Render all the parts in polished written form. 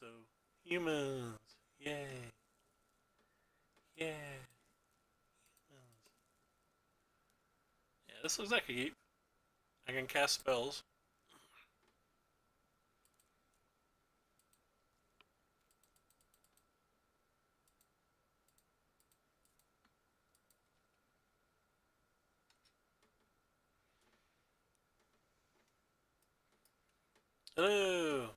so humans. Yay. Yeah. Humans. Yeah, this looks like a keep. I can cast spells. Hello.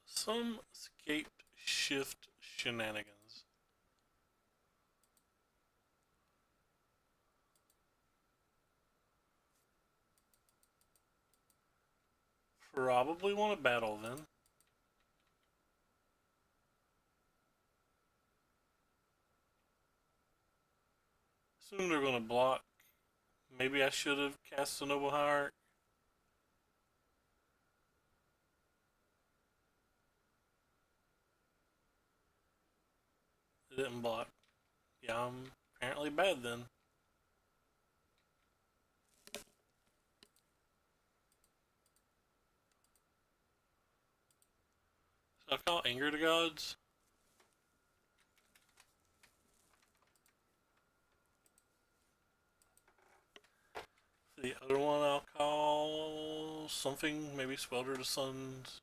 Some escaped shift shenanigans. Probably want to battle then. Assume they're gonna block. Maybe I should have cast a Noble Hierarch. It didn't block. Yeah, I'm apparently bad then. So I call Anger the Gods. The other one I'll call something, maybe Swelter the Suns.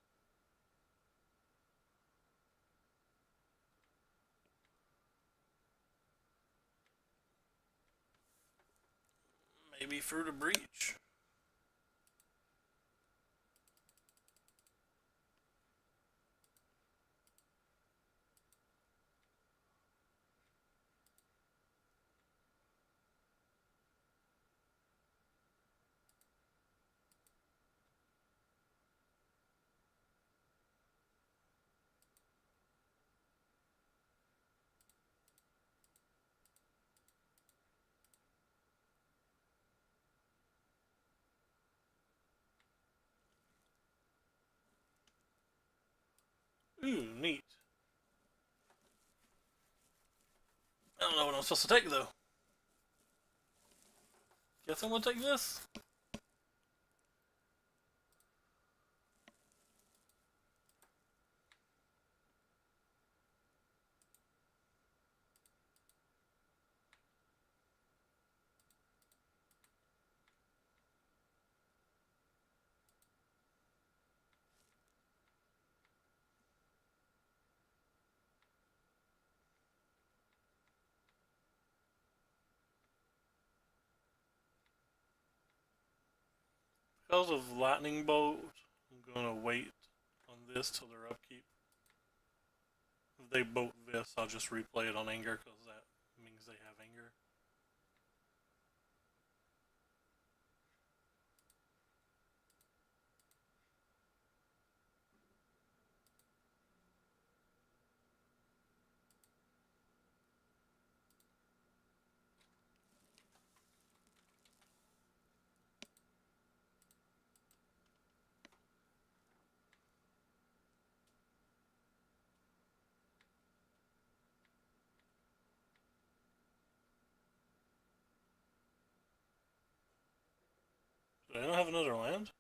Maybe Fruit of Breach. Ooh, neat. I don't know what I'm supposed to take though. Guess I'm gonna take this. Because of Lightning Bolt, I'm gonna wait on this till their upkeep. If they bolt this, I'll just replay it on Anger because that means they have Anger. Do they not have another land?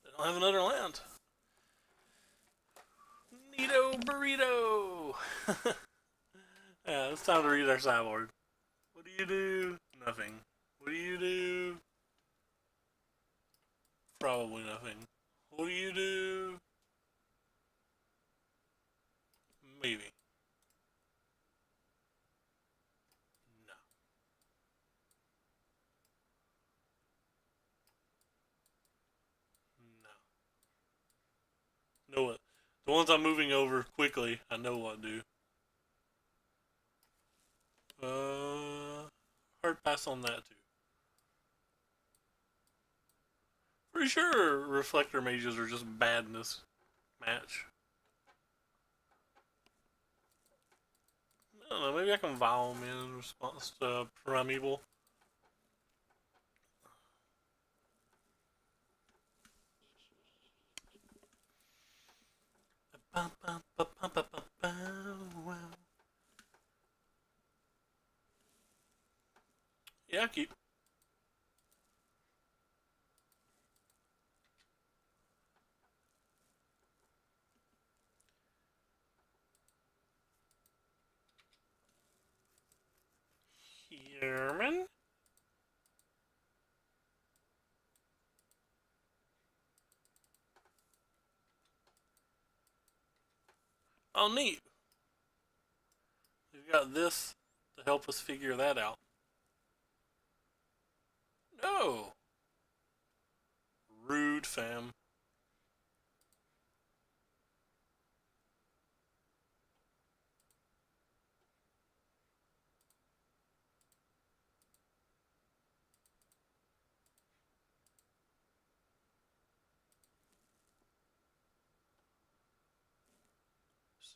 They don't have another land. Neato burrito! Yeah, it's time to read our sideboard. What do you do? Nothing. What do you do? Probably nothing. What do you do? Maybe. No. No. Know what? The ones I'm moving over quickly, I know what to do. Hard pass on that too. Pretty sure Reflector Mages are just bad in this match. don't know, maybe I can vow him in response to Primeval. Yeah, keep. Human? Oh, neat. We've got this to help us figure that out. No! Rude, fam.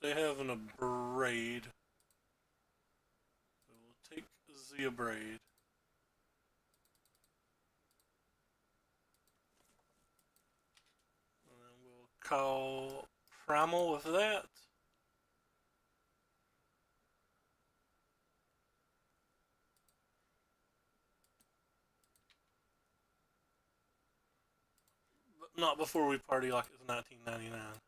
So they have an Abrade. We will take the Abrade. And then we'll call Primal with that. But not before we party like it's 1999.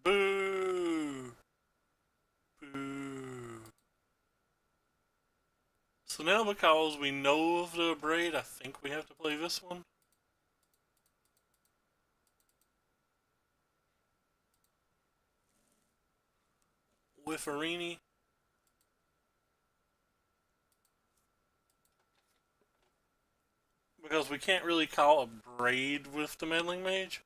Boo! Boo. So now because we know of the Abrade, I think we have to play this one. With Arini. Because we can't really call Abrade with the Meddling Mage.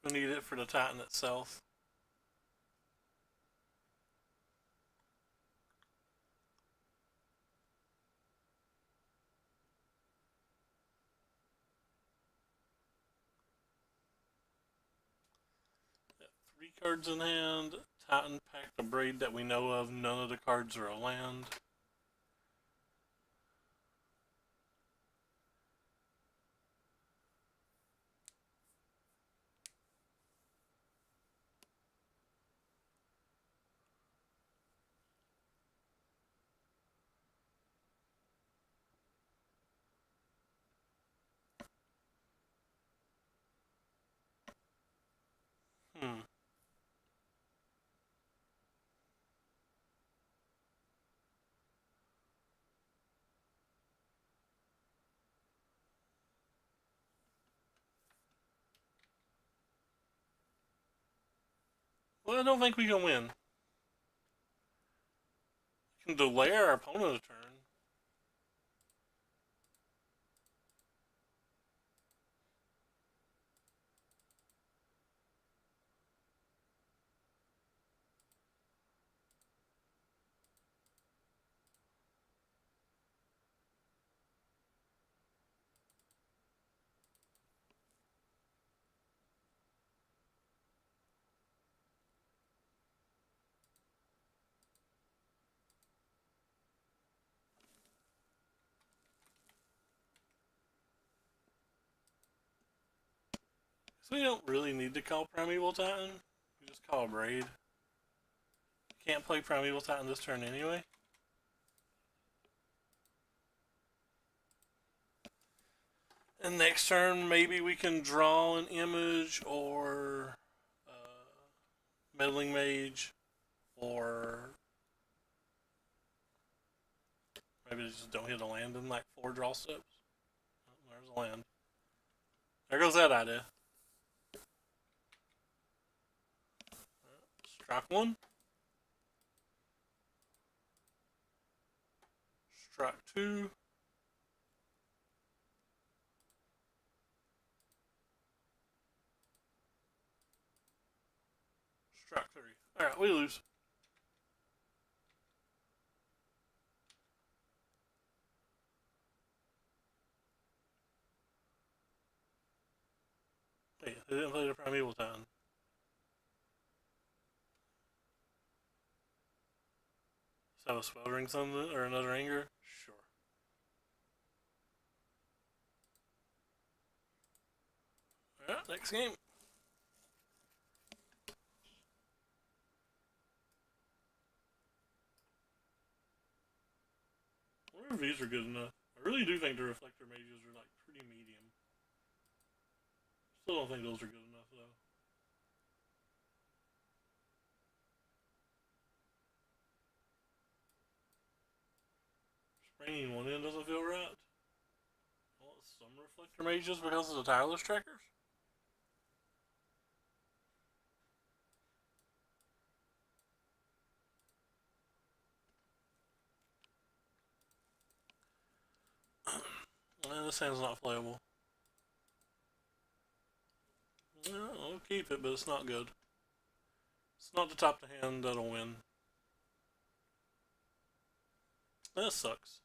We need it for the Titan itself. Got 3 cards in hand. Titan packed Abrade that we know of. None of the cards are a land. Hmm. Well, I don't think we can win. We can delay our opponent a turn. So we don't really need to call Primeval Titan. We just call Abrade. Can't play Primeval Titan this turn anyway. And next turn, maybe we can draw an image or Meddling Mage, or maybe just don't hit a land in like 4 draw steps. Oh, there's a land. There goes that idea. Strike one. Strike two. Strike three. Alright, we lose. Hey, they didn't play the Primeval Titan. Let's have a Sweltering something or another Anger? Sure. Alright, next game. I wonder if these are good enough. I really do think the Reflector Mages are like pretty medium. Still don't think those are good enough though. Spraying one in doesn't feel right. I want some Reflector Mages because of the Tireless Trackers. This hand's not playable. I'll keep it, but it's not good. It's not the top of the hand that'll win. That sucks.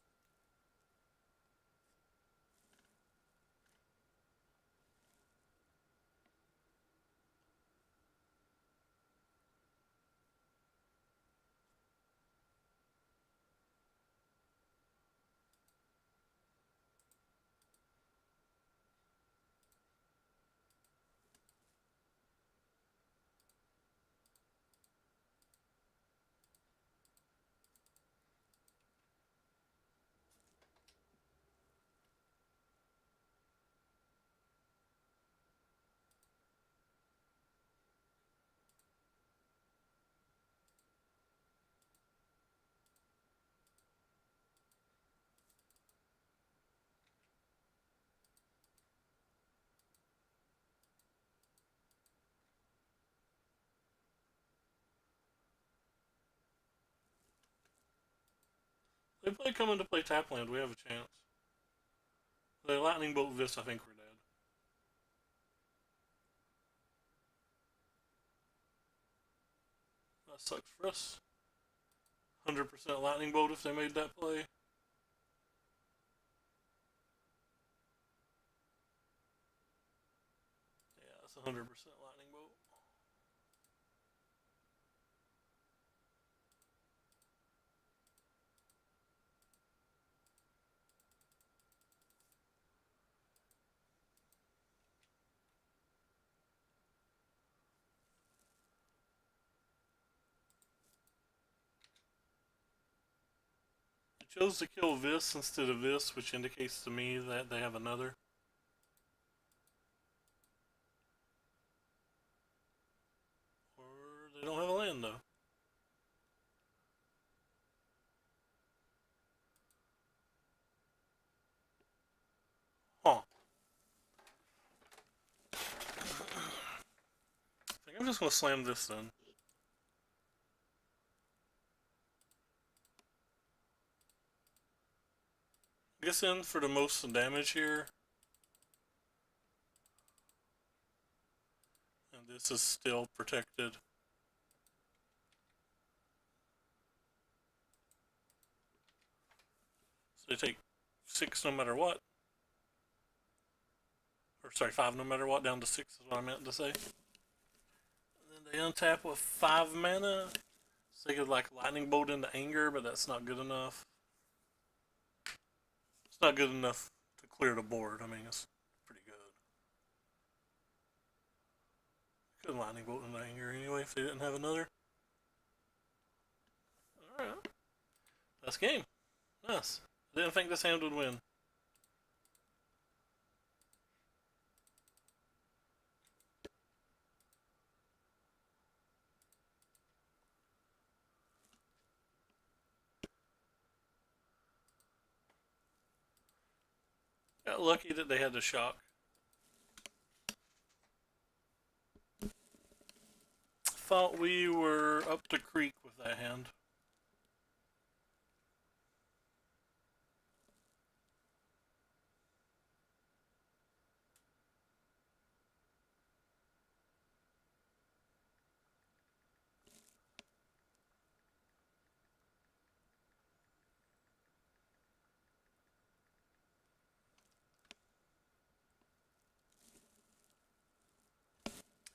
They play come into play Tapland, we have a chance. They Lightning Bolt this, I think we're dead. That sucks for us. 100% Lightning Bolt if they made that play. Yeah, that's 100% Lightning Bolt. They chose to kill this instead of this, which indicates to me that they have another. Or they don't have a land though. Huh. I think I'm just gonna slam this then. Guess in for the most damage here. And this is still protected. So they take 6 no matter what. Or sorry, 5 no matter what, down to 6 is what I meant to say. And then they untap with 5 mana. So they could like Lightning Bolt into Anger, but that's not good enough. It's not good enough to clear the board. I mean, it's pretty good. Could Lightning Bolt into Anger anyway if they didn't have another. Alright. That's game. Nice. Didn't think this hand would win. Got lucky that they had the shock. thought we were up the creek with that hand.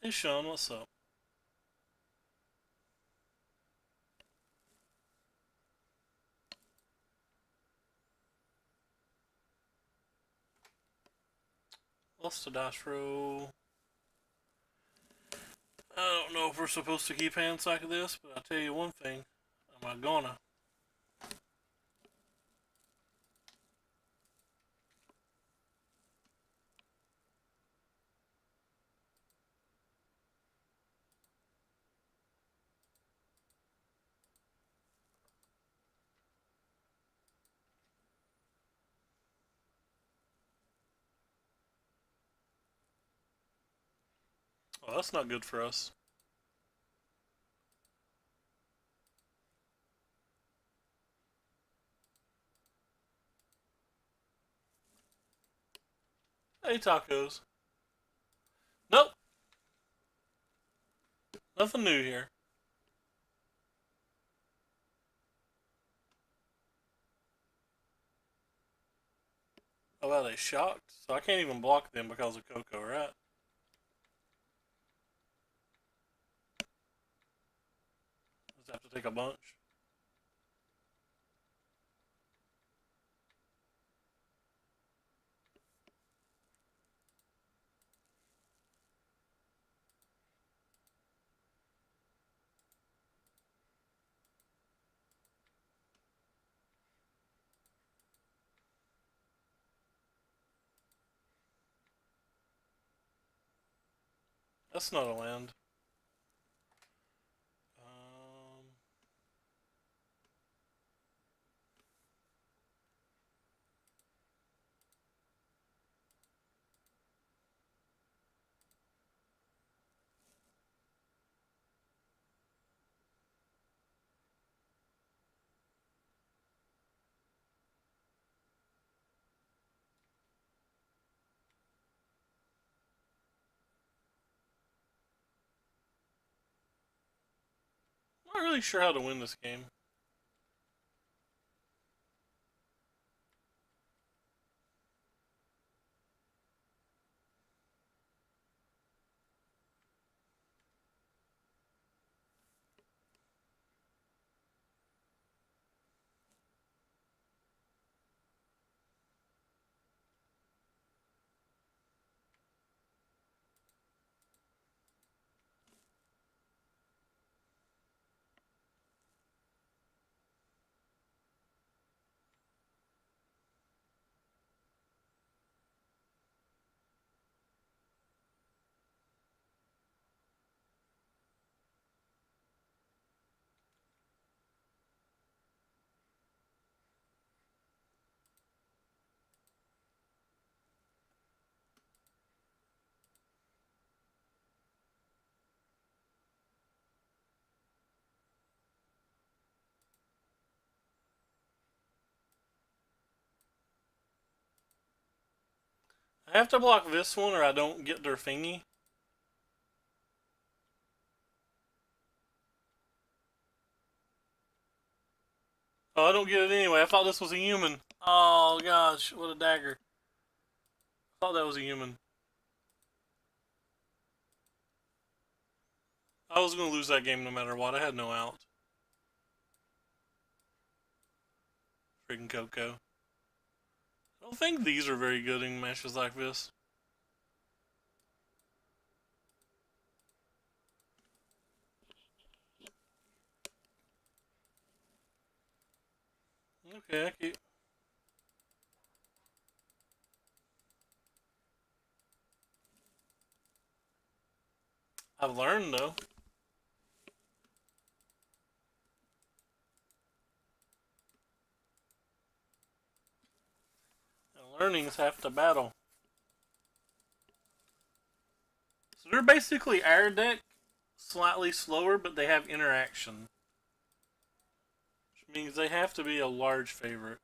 Hey Sean, what's up? What's the dice roll? I don't know if we're supposed to keep hands like this, but I'll tell you one thing. Am I gonna? Oh, that's not good for us. Hey, tacos. Nope. Nothing new here. Oh, are they shocked? So I can't even block them because of Coco, right? Just have to take a bunch. That's not a land. I'm not really sure how to win this game. I have to block this one or I don't get their thingy. Oh, I don't get it anyway. I thought this was a human. Oh gosh, what a dagger. I thought that was a human. I was going to lose that game no matter what. I had no out. Freaking Coco. I don't think these are very good in matches like this. Okay, I keep. I've learned though. And learning's half the battle. So they're basically our deck, slightly slower, but they have interaction, which means they have to be a large favorite.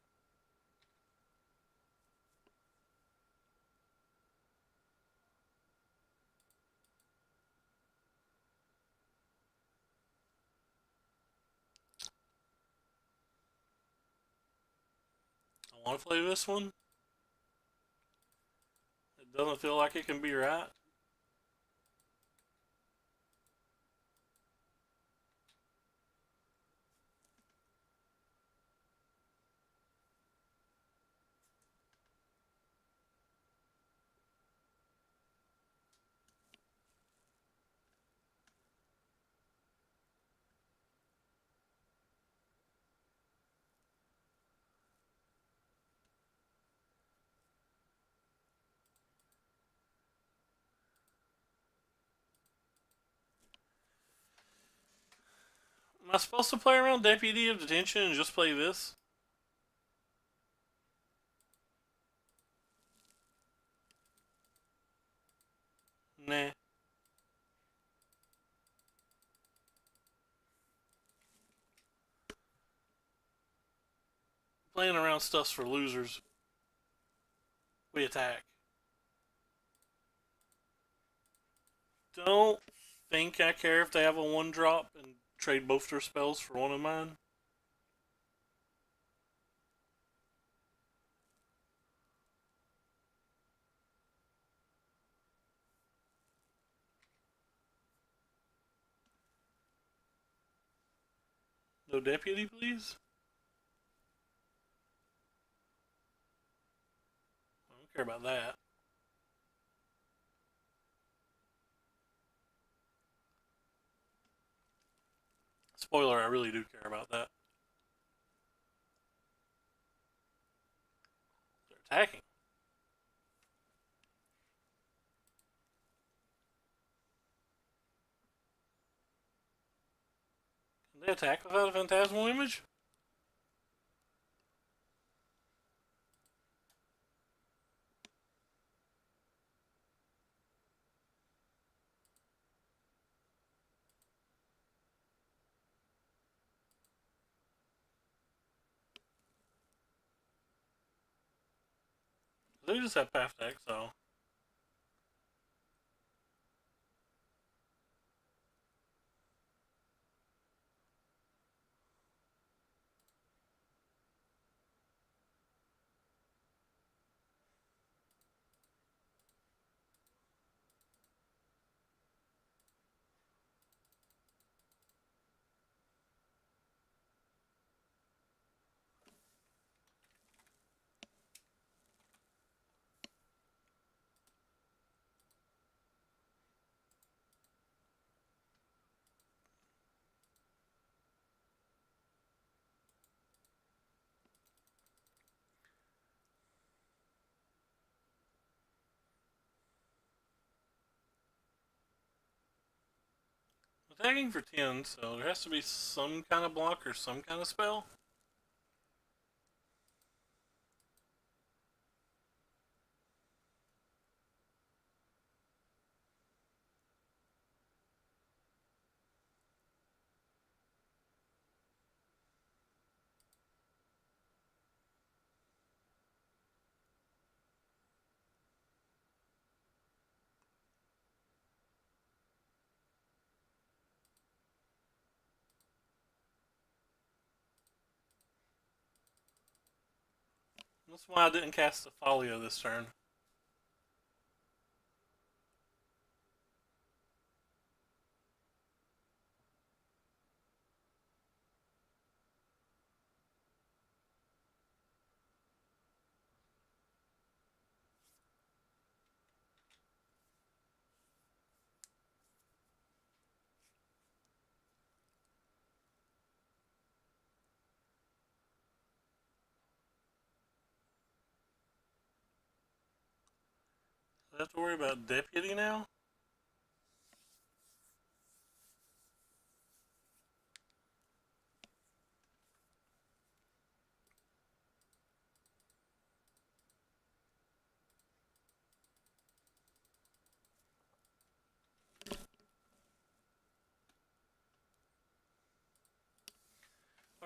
I want to play this one. It doesn't feel like it can be right. Am I supposed to play around Deputy of Detention and just play this? Nah. Playing around stuff's for losers. We attack. Don't think I care if they have a 1-drop and trade both their spells for one of mine. No Deputy, please? I don't care about that. Spoiler, I really do care about that. They're attacking. Can they attack without a Phantasmal Image? They just have Path Deck, so. Attacking for 10, so there has to be some kind of block or some kind of spell. That's why I didn't cast the Folio this turn. I have to worry about Deputy now?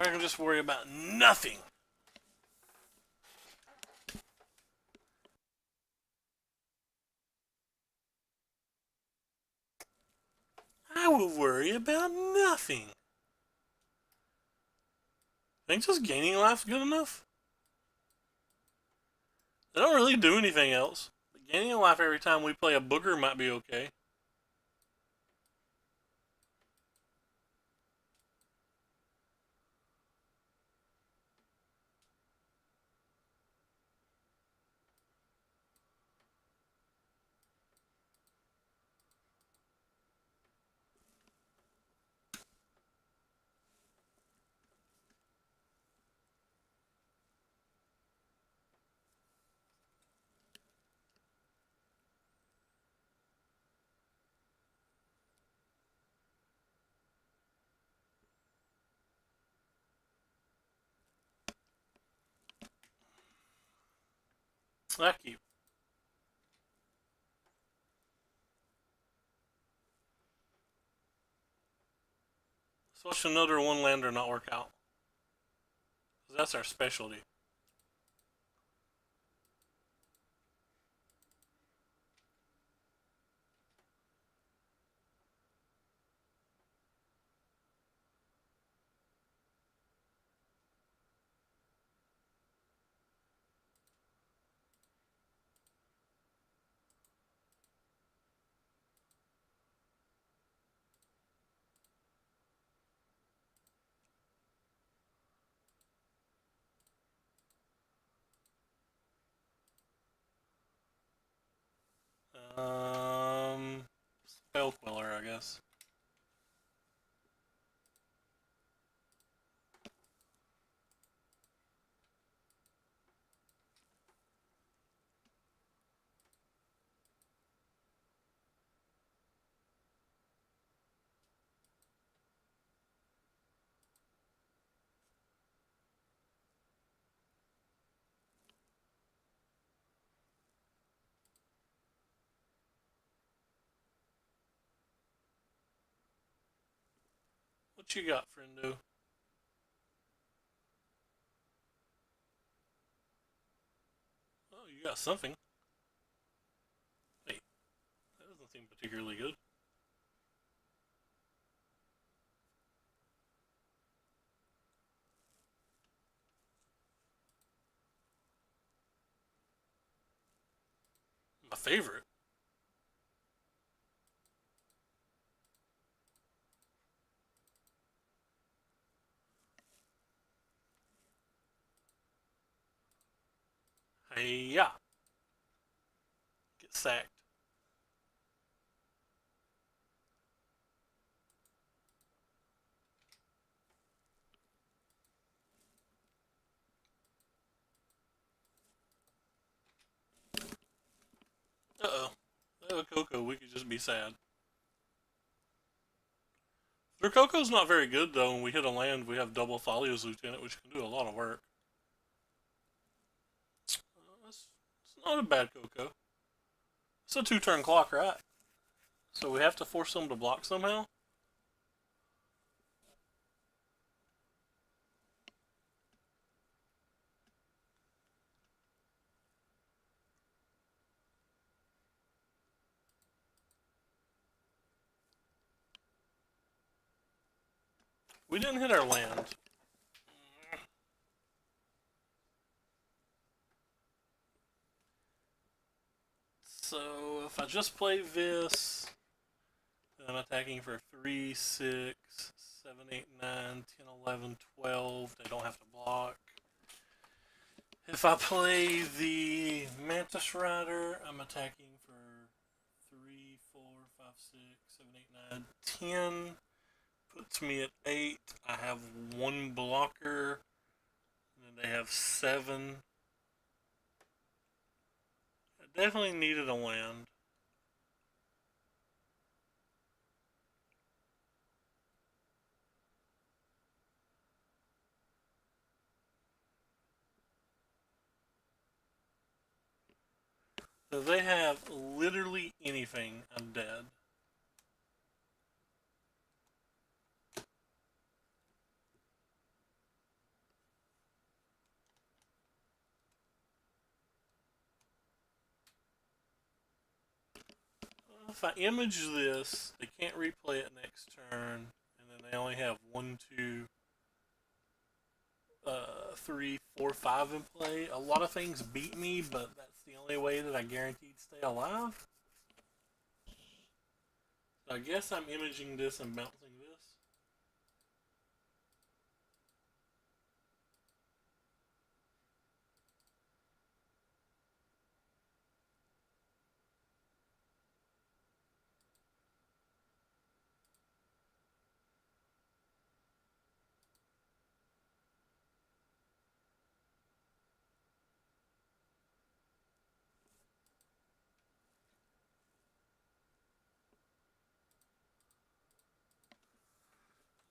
I can just worry about nothing. I will worry about nothing. Think just gaining life's good enough? They don't really do anything else. But gaining a life every time we play a booger might be okay. I keep. So watch another one lander not work out. Because that's our specialty. Spell Queller, I guess. What you got, friendo? Oh, you got something. Wait, that doesn't seem particularly good. My favorite. Hey, yeah. Get sacked. Uh-oh. Coco, we could just be sad. Their Coco's not very good, though. When we hit a land, we have double Thalia's Lieutenant, which can do a lot of work. It's not a bad Coco. It's a 2-turn clock, right? So we have to force them to block somehow? We didn't hit our land. So if I just play this, then I'm attacking for 3, 6, 7, 8, 9, 10, 11, 12. They don't have to block. If I play the Mantis Rider, I'm attacking for 3, 4, 5, 6, 7, 8, 9, 10. Puts me at 8. I have 1 blocker. And they have 7. I definitely needed a land. So they have literally anything, I'm dead. if I image this, they can't replay it next turn, and then they only have 1, 2, 3, 4, 5 in play. A lot of things beat me, but that's the only way that I guaranteed stay alive. So I guess I'm imaging this and bouncing this.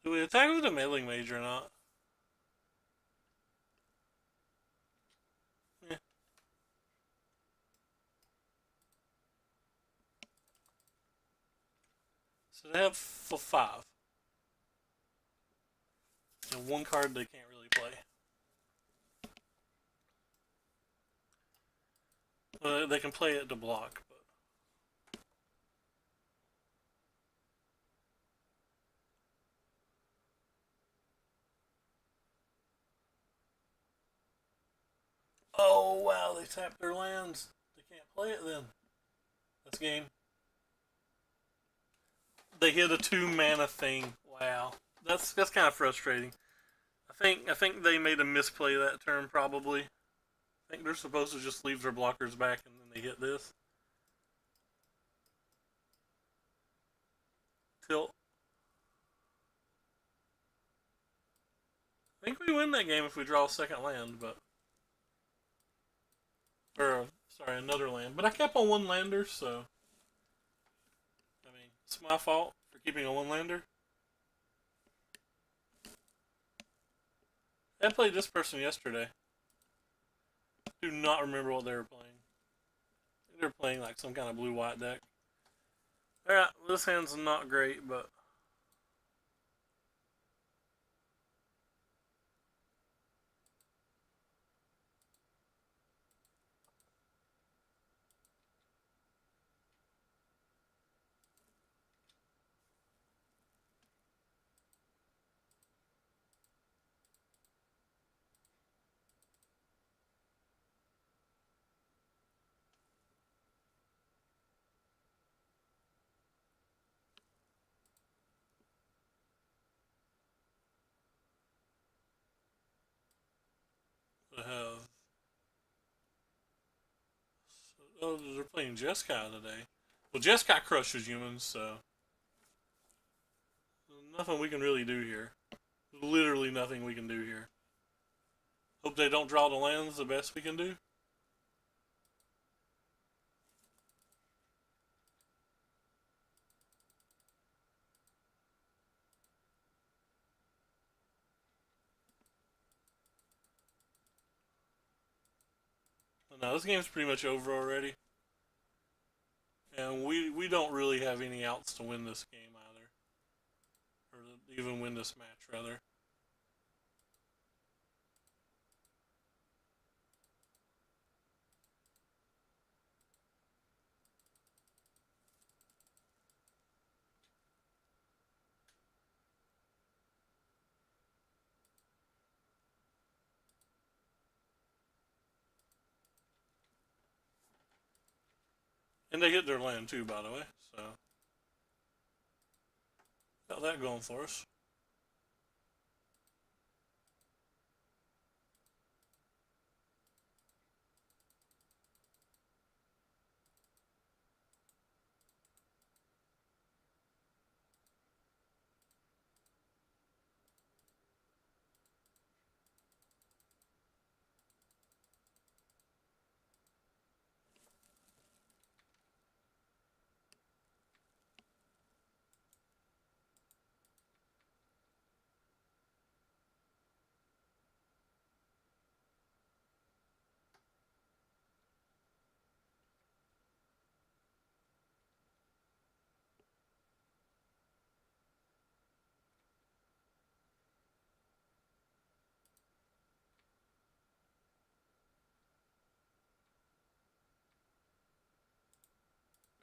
Do we attack with a Meddling Mage or not? Yeah. So they have for 5. And one card they can't really play. They can play it to block, but oh wow, they tapped their lands. They can't play it then. That's game. They hit a 2 mana thing. Wow, that's kind of frustrating. I think they made a misplay that turn probably. I think they're supposed to just leave their blockers back and then they hit this. Tilt. I think we win that game if we draw a second land, but or sorry, another land. But I kept on one lander, so I mean it's my fault for keeping a one lander. I played this person yesterday. Do not remember what they were playing. They were playing like some kind of blue-white deck. Alright, this hand's not great, but they have. Oh, they're playing Jeskai today. Well, Jeskai crushes humans, so nothing we can really do here. Literally nothing we can do here. Hope they don't draw the lands the best we can do. No, this game's pretty much over already. And we don't really have any outs to win this game either. Or even win this match, rather. And they hit their land too, by the way. So got that going for us.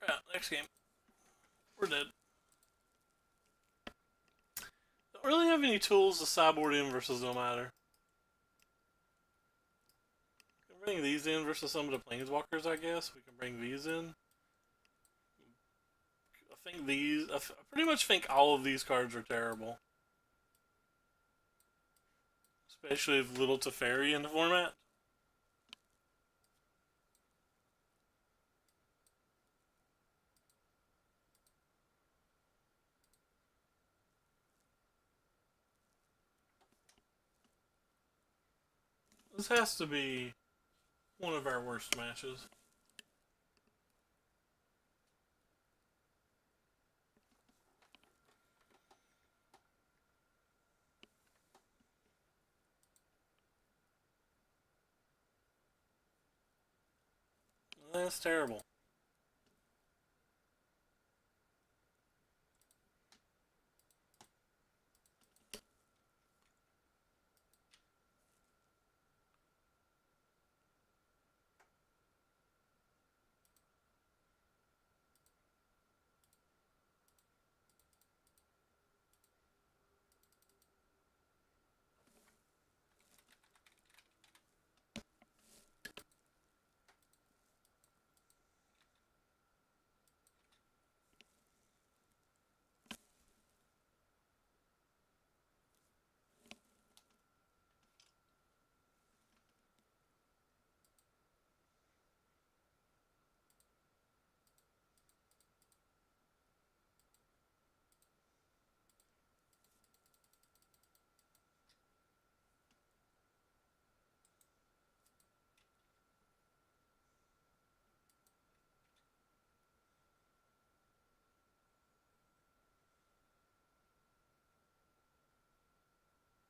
Alright, next game. We're dead. Don't really have any tools to sideboard in versus no matter. We can bring these in versus some of the planeswalkers, I guess. We can bring these in. I think these. I pretty much think all of these cards are terrible. Especially with little Teferi in the format. This has to be one of our worst matches. That's terrible.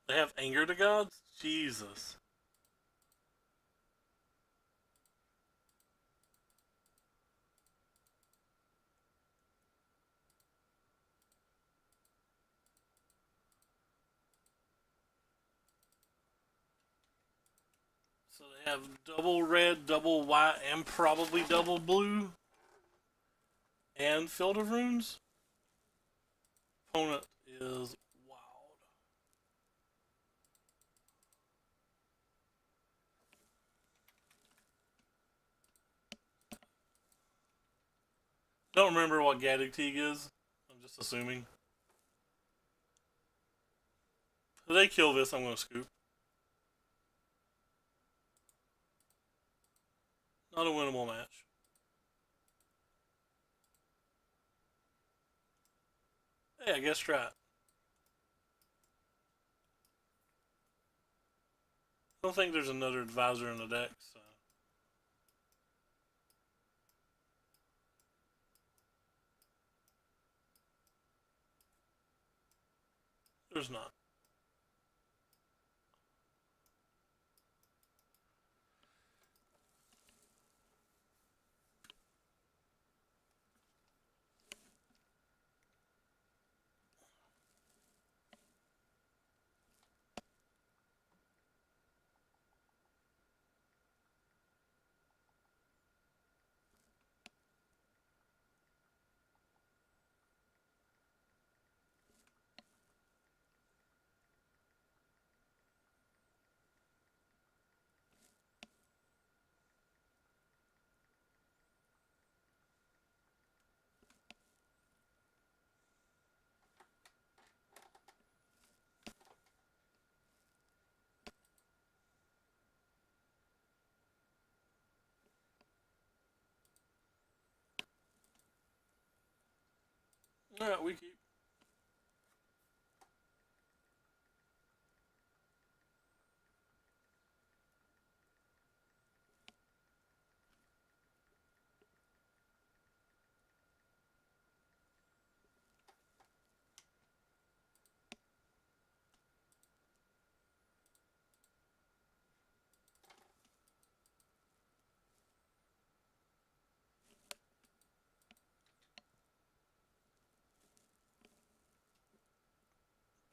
They have Anger to Gods? Jesus. So they have double red, double white, and probably double blue. And Field of Runes. Opponent is wild. Don't remember what Gaddock Teeg is. I'm just assuming. If they kill this, I'm going to scoop. Not a winnable match. Hey, I guess try it. I don't think there's another advisor in the deck, so. There's not. Alright, we keep.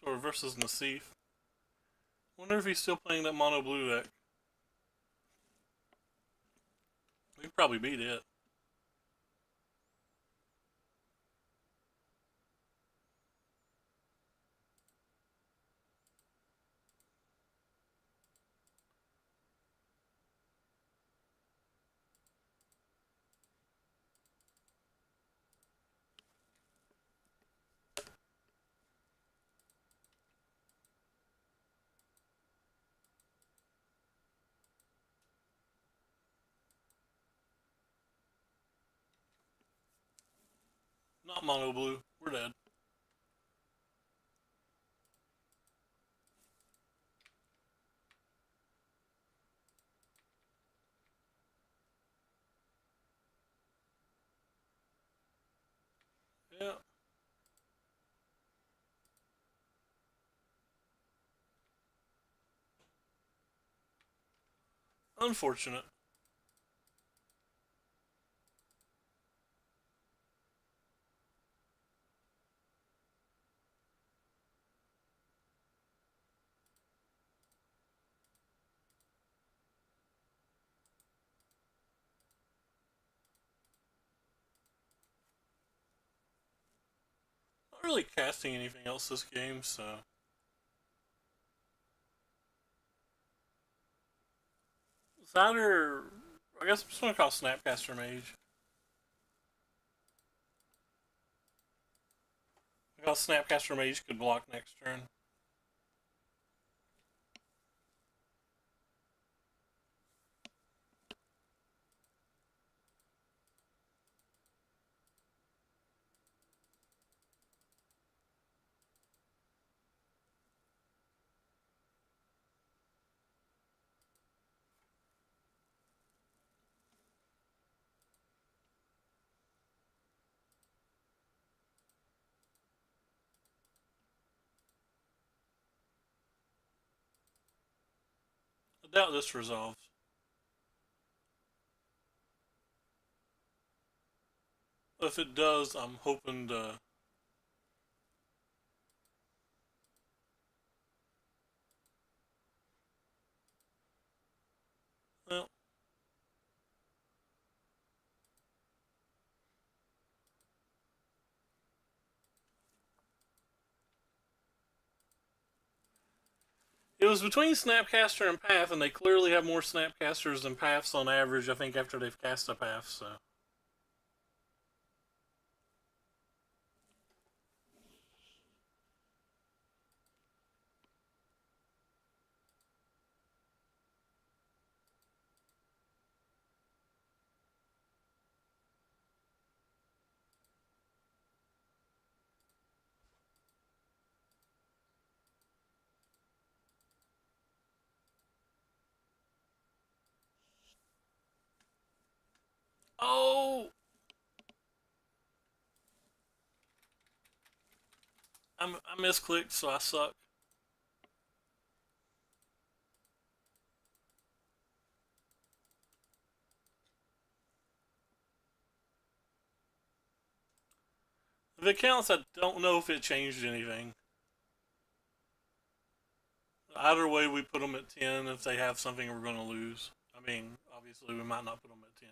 Or versus Nassif. Wonder if he's still playing that mono blue deck. We probably beat it. Not mono blue. We're dead. Yeah. Unfortunate. Not really casting anything else this game, so. That or. I guess I'm just gonna call Snapcaster Mage. I thought Snapcaster Mage could block next turn. I doubt this resolves. If it does, I'm hoping to. Well, it was between Snapcaster and Path, and they clearly have more Snapcasters than Paths on average, I think, after they've cast a Path, so. Oh! I misclicked, so I suck. If it counts, I don't know if it changed anything. Either way, we put them at 10 if they have something we're going to lose. I mean, obviously, we might not put them at 10.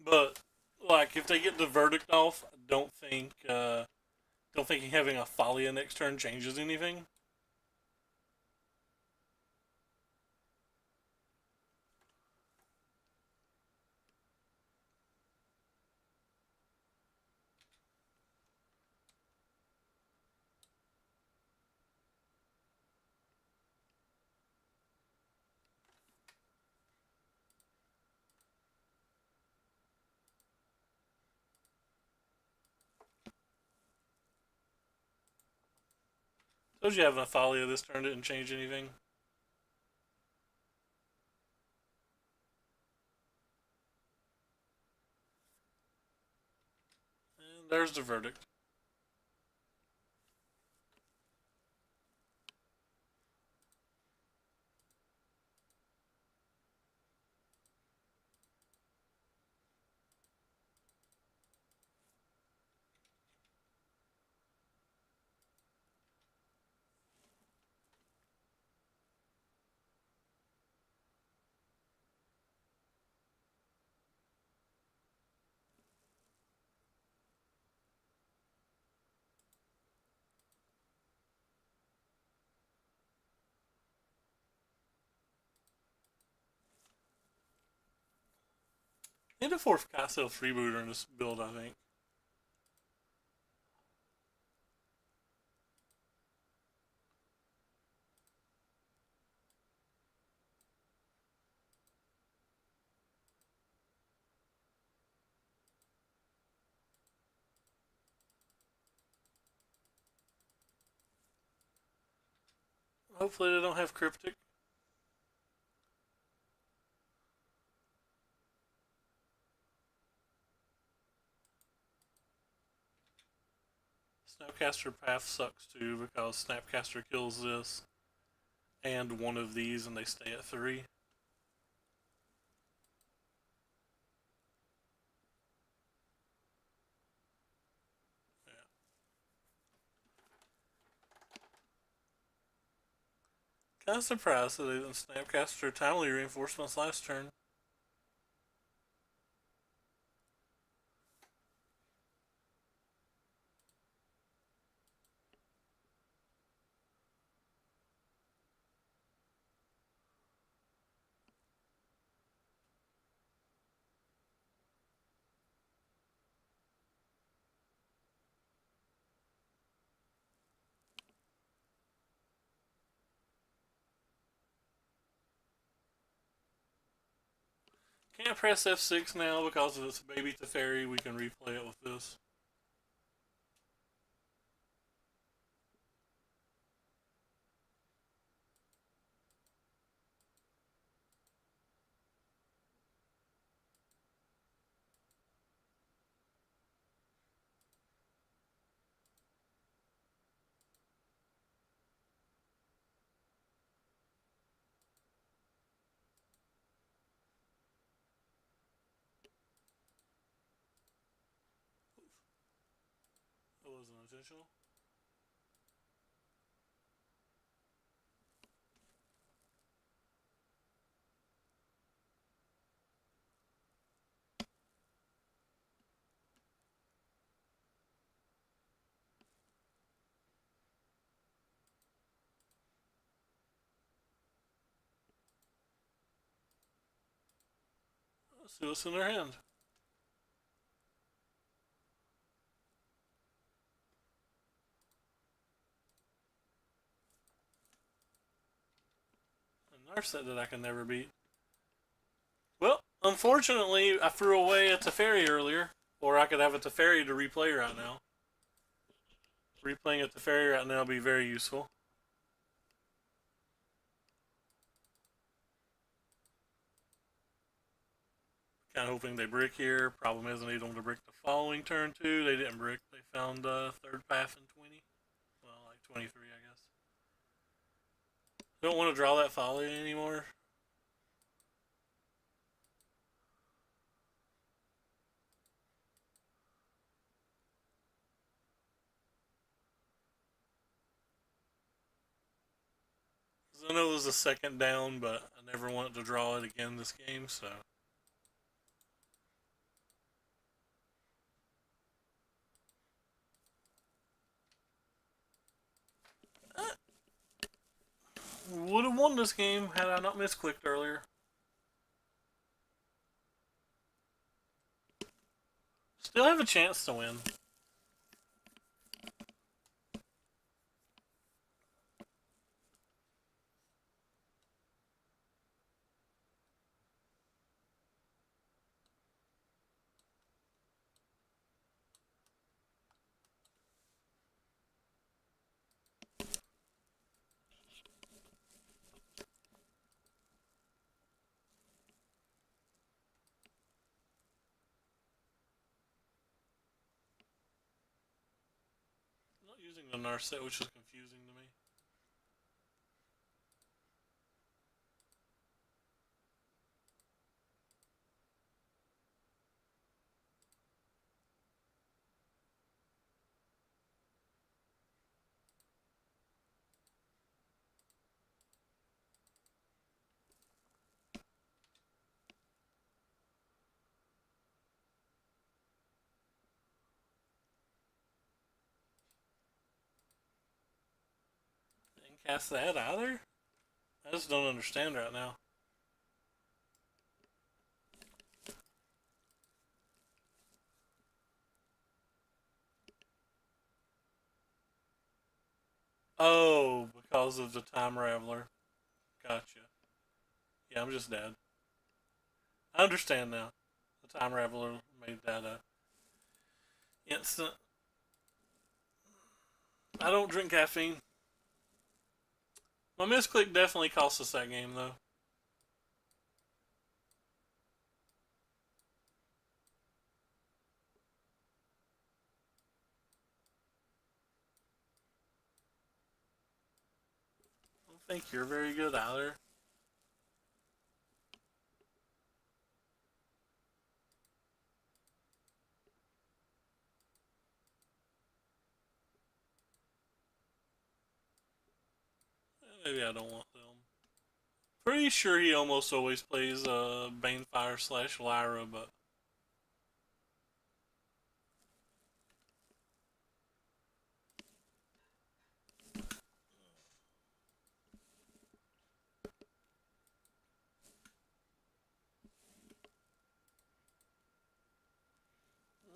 But, like, if they get the verdict off, I don't think having a Thalia next turn changes anything. Suppose you having a Thalia this turn didn't change anything. And there's the verdict. Need a fourth Castle freebooter in this build, I think. Hopefully they don't have cryptic. Snapcaster Path sucks too because Snapcaster kills this and one of these and they stay at 3. Yeah. Kind of surprised that they didn't Snapcaster timely reinforcements last turn. Can't press F6 now because of its baby Teferi. We can replay it with this. That wasn't intentional. Let's see what's in their hand. A Narset that I can never beat. Well, unfortunately, I threw away a Teferi earlier, or I could have a Teferi to replay right now. Replaying a Teferi right now would be very useful. Kind of hoping they brick here. Problem is, I need them to brick the following turn too. They didn't brick. They found third path in 20. Well, like 23, I guess. Don't want to draw that folly anymore. I know there's a second down, but I never wanted to draw it again this game, so. Would have won this game had I not misclicked earlier. Still have a chance to win. I'm not using the Narset, which is confusing to me. Didn't cast that either? I just don't understand right now. Oh, because of the Time Raveler. Gotcha. Yeah, I'm just dead. I understand now. The Time Raveler made that instant. I don't drink caffeine. My misclick definitely cost us that game, though. I don't think you're very good either. Maybe I don't want them. Pretty sure he almost always plays Banefire / Lyra, but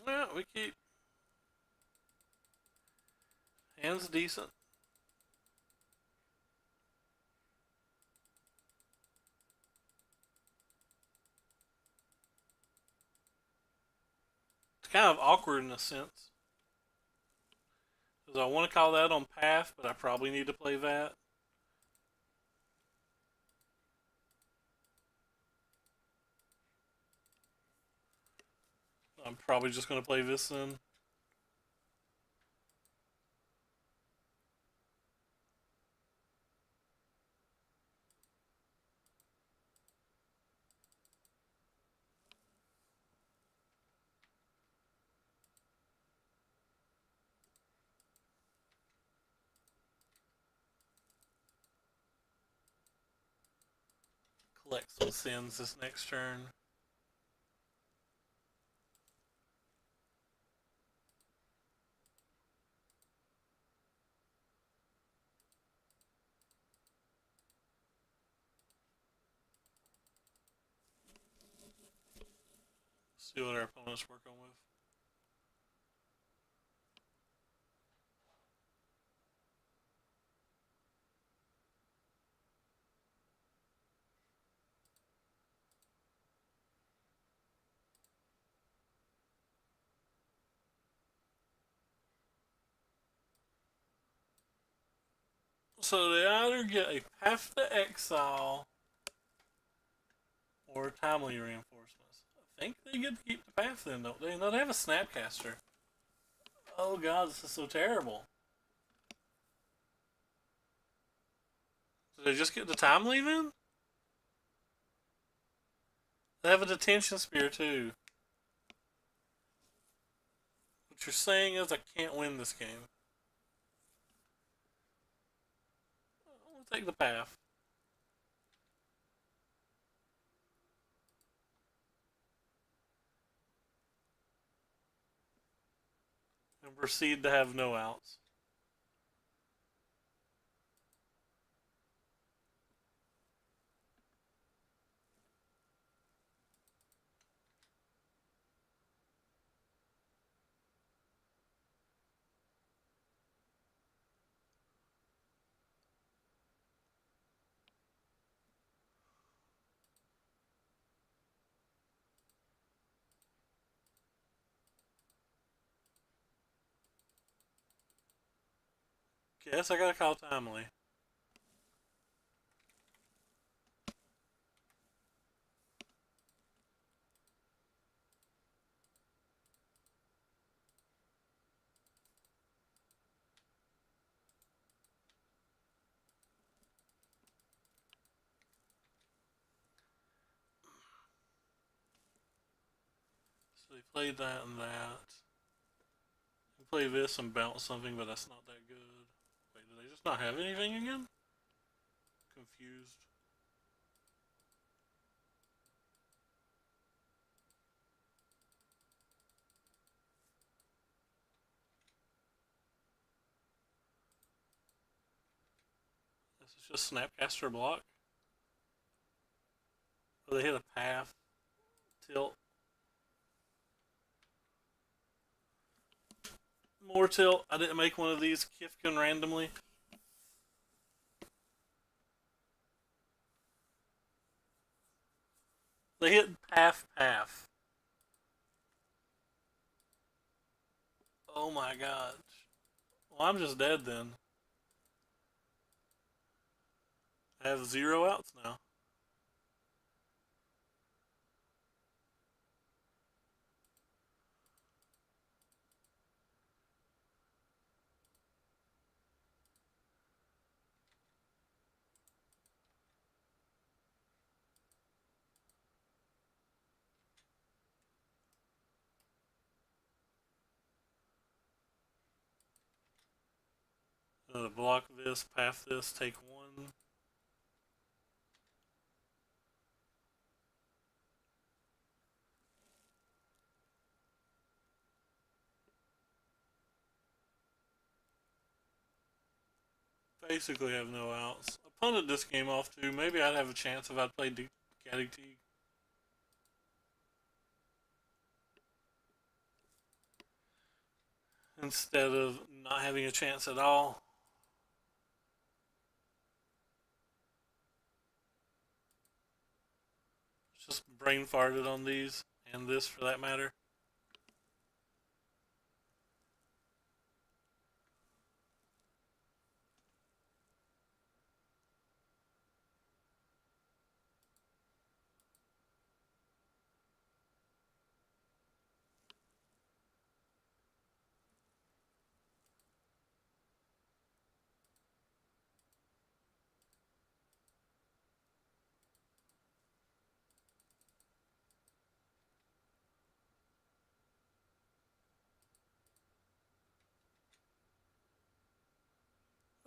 yeah, we keep hands decent. It's kind of awkward in a sense. Because I want to call that on Path, but I probably need to play that. I'm probably just going to play this then. Collect some sins this next turn. See what our opponent's working with. So they either get a Path to Exile or Timely Reinforcements. I think they get to keep the Path then, don't they? No, they have a Snapcaster. Oh god, this is so terrible. Did they just get the Timely then? They have a Detention Spear too. What you're saying is I can't win this game. I'm gonna take the Path. And proceed to have no outs. Guess I gotta call Timely. So they played that and that. They play this and bounce something, but that's not that good. Wait, do they just not have anything again? Confused. This is just Snapcaster block. Oh, they hit a Path. Tilt. More tilt. I didn't make one of these Kifkin randomly. They hit Path. Oh my god. Well, I'm just dead then. I have 0 outs now. Block this, path this, take 1. Basically have no outs. I punted this game off too. Maybe I'd have a chance if I'd played Caddy Teague. Instead of not having a chance at all. Just brain farted on these, and this for that matter.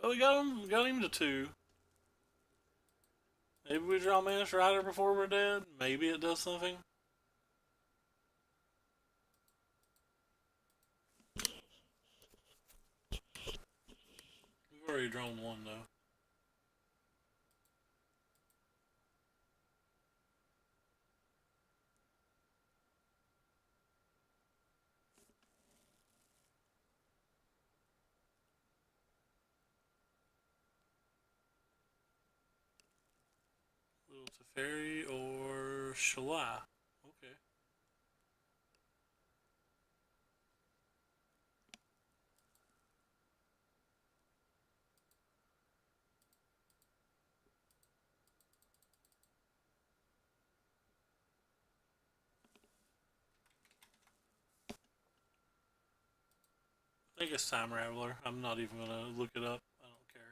Oh, we got him to 2. Maybe we draw Manish Rider before we're dead. Maybe it does something. We've already drawn 1 though. Little Teferi or Shalai. Okay. I think it's Time Raveler. I'm not even gonna look it up. I don't care.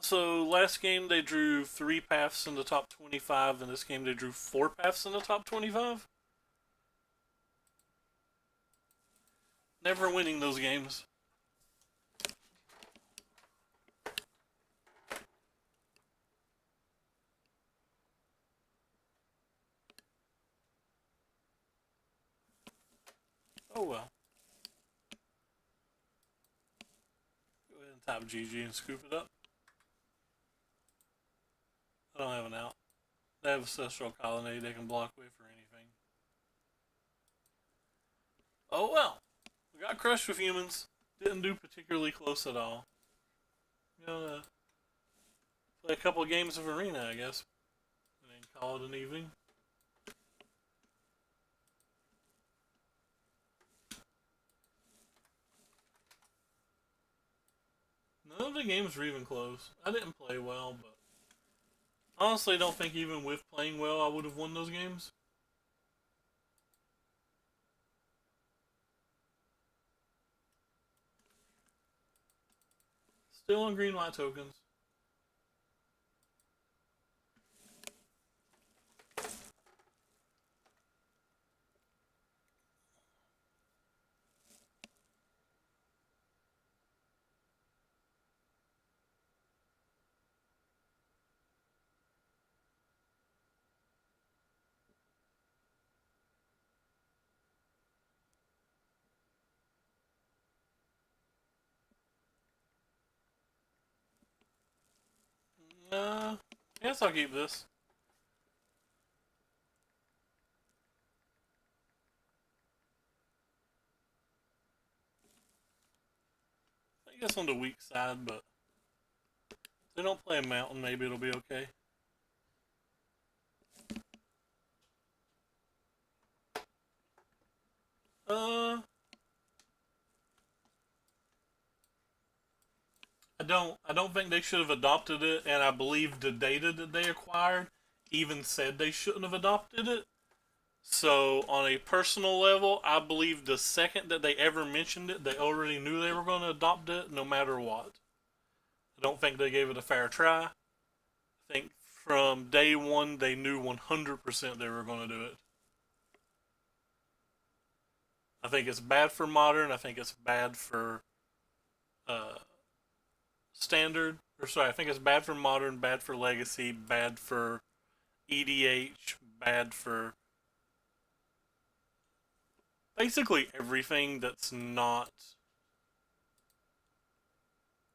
So last game they drew 3 paths in the top 25, and this game they drew 4 paths in the top 25. Never winning those games. Oh well. Go ahead and tap GG and scoop it up. I don't have an out. They have Ancestral Colony. They can block away for anything. Oh well. We got crushed with humans. Didn't do particularly close at all. Gonna play a couple of games of Arena, I guess, and then call it an evening. None of the games were even close. I didn't play well, but honestly, I don't think even with playing well, I would have won those games. Still on green white tokens. I guess I'll keep this. I guess on the weak side, but they don't play a mountain, maybe it'll be okay. I don't think they should have adopted it, and I believe the data that they acquired even said they shouldn't have adopted it. So on a personal level, I believe the second that they ever mentioned it, they already knew they were going to adopt it no matter what. I don't think they gave it a fair try. I think from day one they knew 100% they were going to do it. I think it's bad for modern. I think it's bad for uh, standard. Or sorry, I think it's bad for modern, bad for legacy, bad for EDH, bad for basically everything that's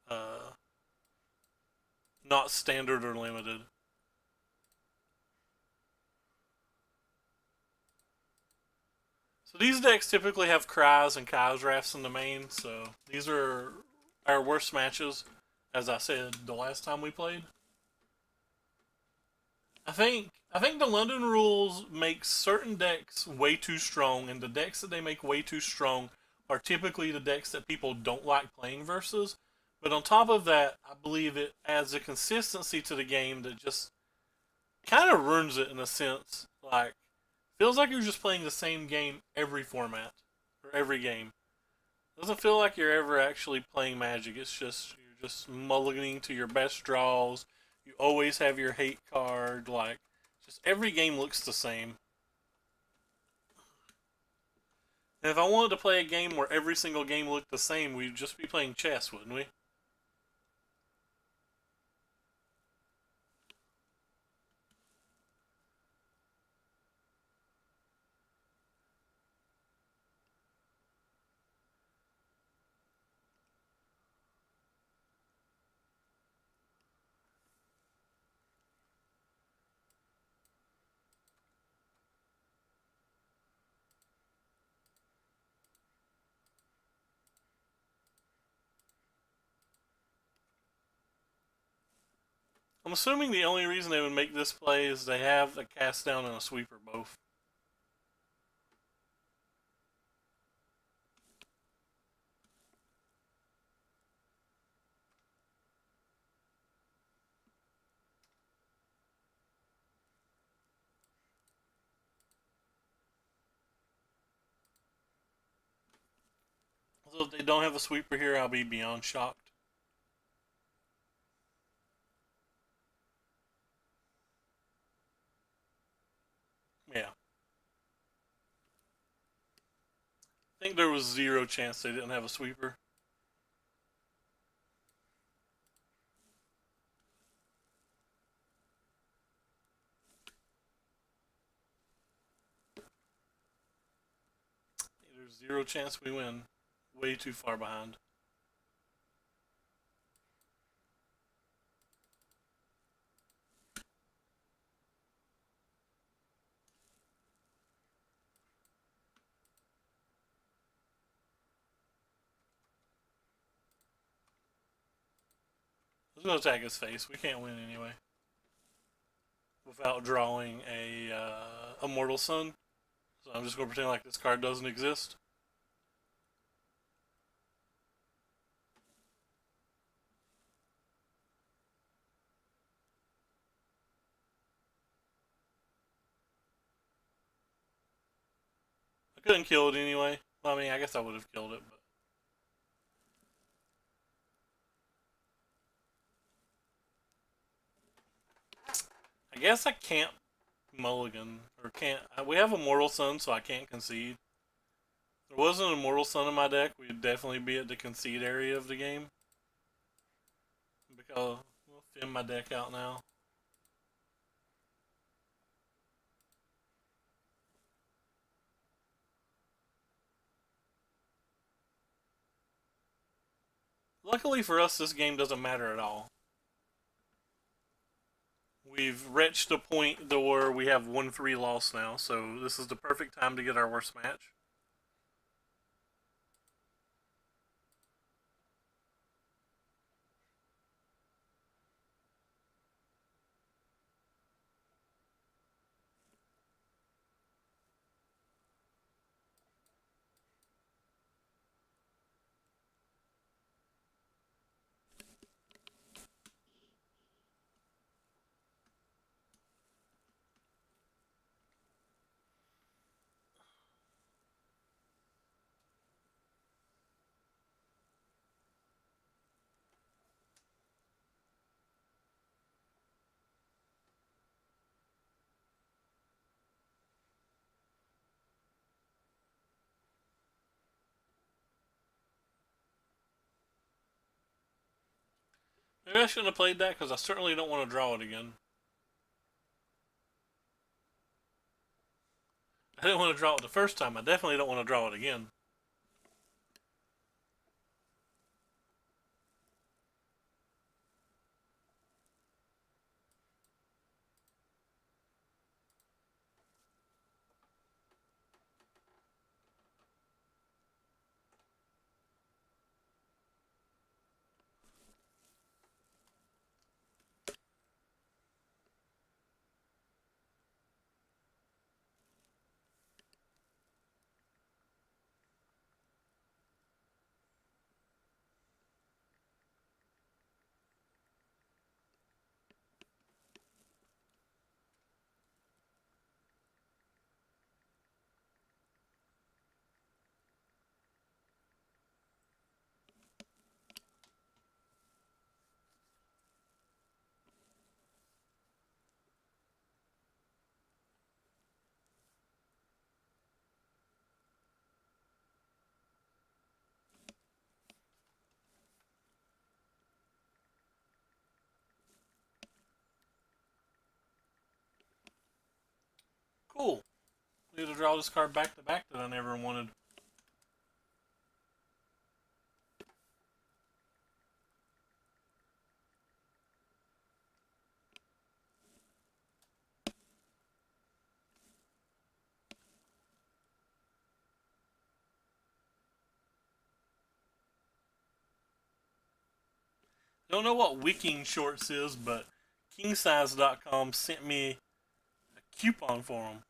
uh, not standard or limited. So these decks typically have Cries and Kai's Wraths in the main, so these are our worst matches, as I said the last time we played. I think the London rules make certain decks way too strong, and the decks that they make way too strong are typically the decks that people don't like playing versus. But on top of that, I believe it adds a consistency to the game that just kind of ruins it in a sense. Like, feels like you're just playing the same game every format or every game. It doesn't feel like you're ever actually playing Magic. It's just you're just mulliganing to your best draws. You always have your hate card. Like, just every game looks the same. And if I wanted to play a game where every single game looked the same, we'd just be playing chess, wouldn't we? I'm assuming the only reason they would make this play is they have a cast down and a sweeper both. So if they don't have a sweeper here, I'll be beyond shocked. Yeah. I think there was zero chance they didn't have a sweeper. There's zero chance we win. Way too far behind. Let's go attack his face. We can't win anyway. Without drawing a Immortal Sun. So I'm just going to pretend like this card doesn't exist. I couldn't kill it anyway. Well, I mean, I guess I would have killed it, but I guess I can't mulligan or can't. We have Immortal Sun, so I can't concede. If there wasn't an Immortal Sun in my deck, we'd definitely be at the concede area of the game. Because I'll thin my deck out now. Luckily for us, this game doesn't matter at all. We've reached a point where we have 1-3 loss now, so this is the perfect time to get our worst match. Maybe I shouldn't have played that because I certainly don't want to draw it again. I didn't want to draw it the first time. I definitely don't want to draw it again. Cool. Need to draw this card back to back that I never wanted. Don't know what Wicking Shorts is, but Kingsize.com sent me a coupon for them.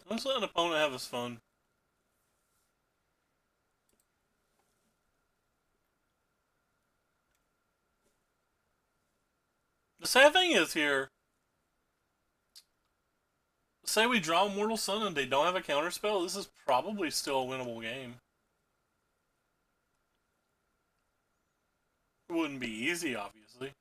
Let's let an opponent have his fun. The sad thing is here, say we draw Mortal Sun and they don't have a counterspell, this is probably still a winnable game. It wouldn't be easy, obviously.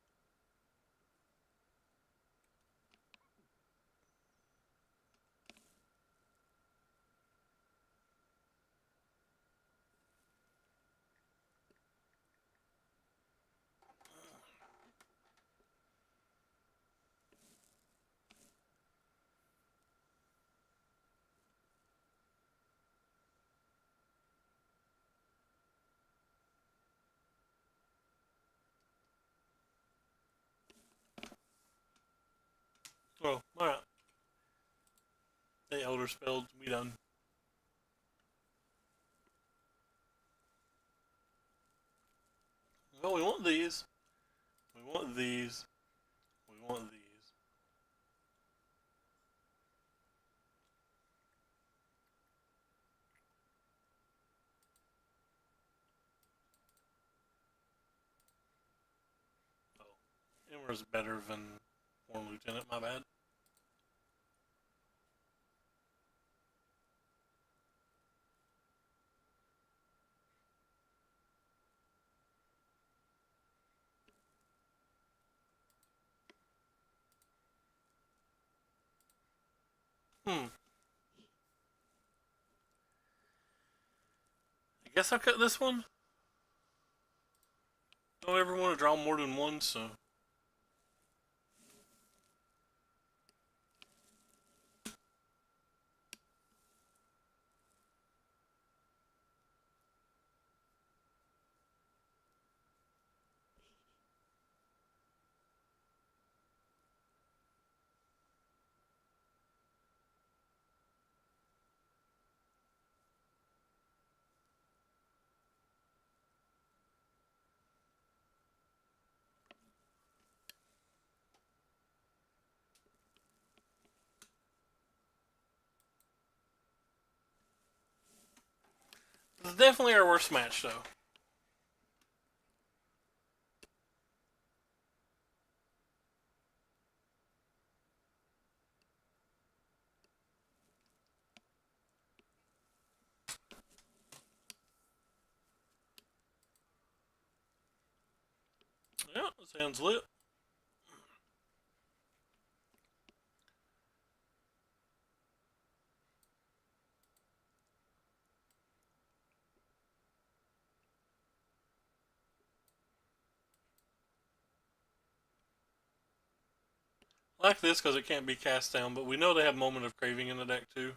Well, alright. The Elder Spells, we done. Well, we want these. We want these. We want these. Oh, Emmer's better than Warren Lieutenant, my bad. I guess I'll cut this one. Don't ever want to draw more than one, so. It's definitely our worst match, though. Yeah, sounds lit. I like this because it can't be cast down, but we know they have Moment of Craving in the deck too.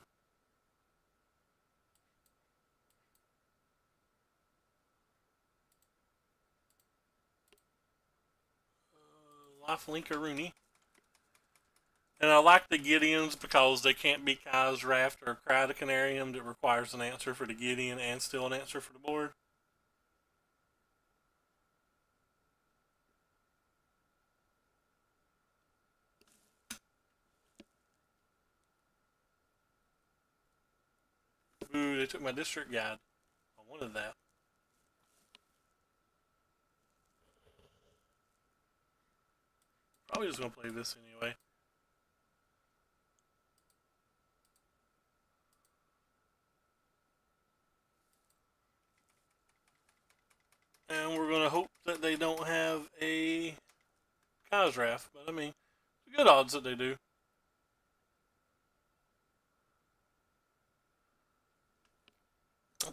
Life Linker Rooney. And I like the Gideons because they can't be Kai's Raft or Cry the Canarium that requires an answer for the Gideon and still an answer for the board. Ooh, they took my district guide. I wanted that. Probably just gonna play this anyway. And we're gonna hope that they don't have a Kai's Raft, but I mean, good odds that they do.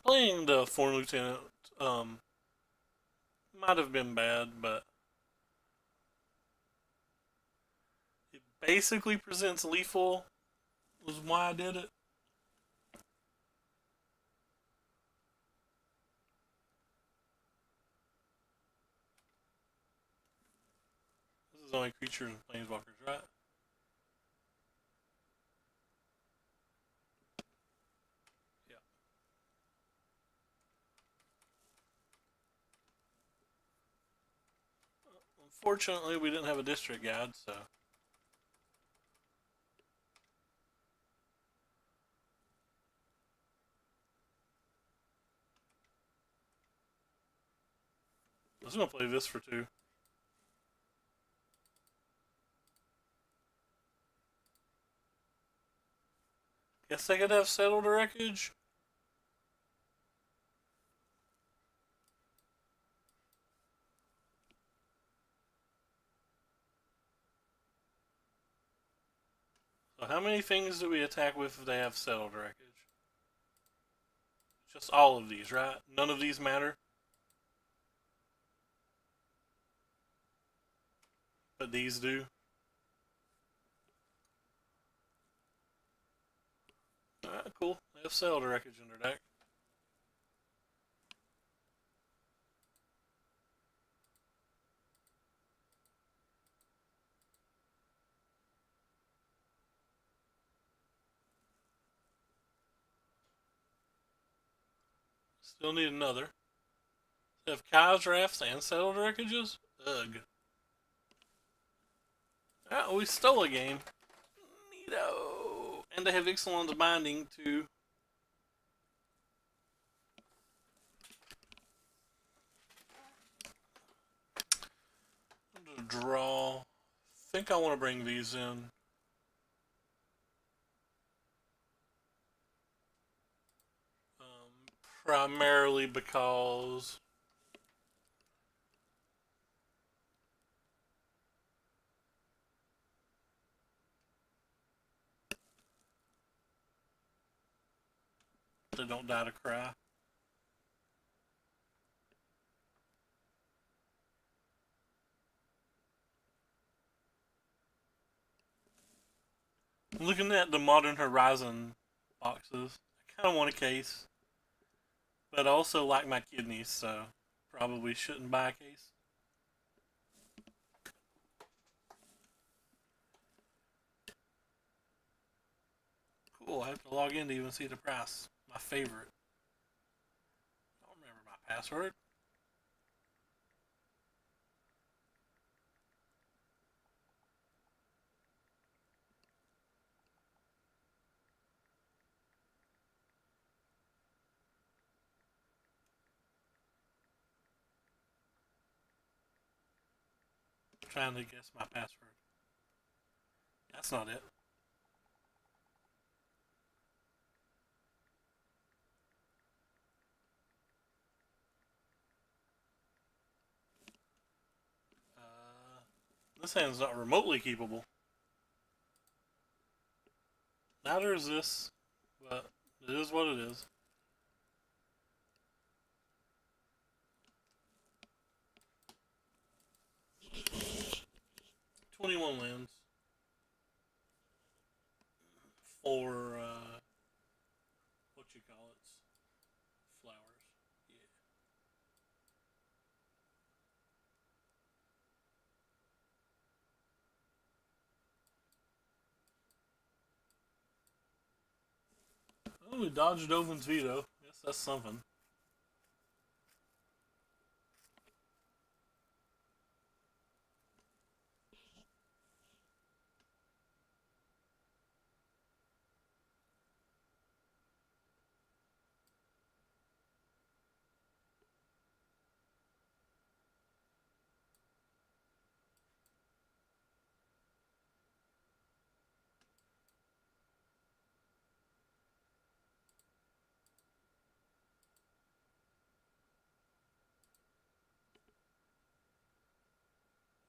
Playing the Foreign Lieutenant might have been bad, but it basically presents lethal, was why I did it. This is only creatures and planeswalkers, right? Yeah. Unfortunately, we didn't have a district guide, so. I was gonna play this for 2. Guess they could have Settled Wreckage. So how many things do we attack with if they have Settled Wreckage? Just all of these, right? None of these matter? But these do? Alright, cool. They have Settled Wreckage in their deck. Still need another. They have Kai's Rafts and Settled Wreckages? Ugh. Ah, we stole a game. Neato. And they have Ixalan's Binding too. I'm gonna draw. I think I want to bring these in. Primarily because they don't die to cry. Looking at the Modern Horizon boxes, I kind of want a case, but I also like my kidneys, so probably shouldn't buy a case. Cool, I have to log in to even see the price. My favorite. I don't remember my password. trying to guess my password. That's not it. This hand's not remotely keepable. Neither is this, but it is what it is. 21 lands for what you call it, flowers. Yeah. Oh, we dodged Dovin's veto. Guess that's something.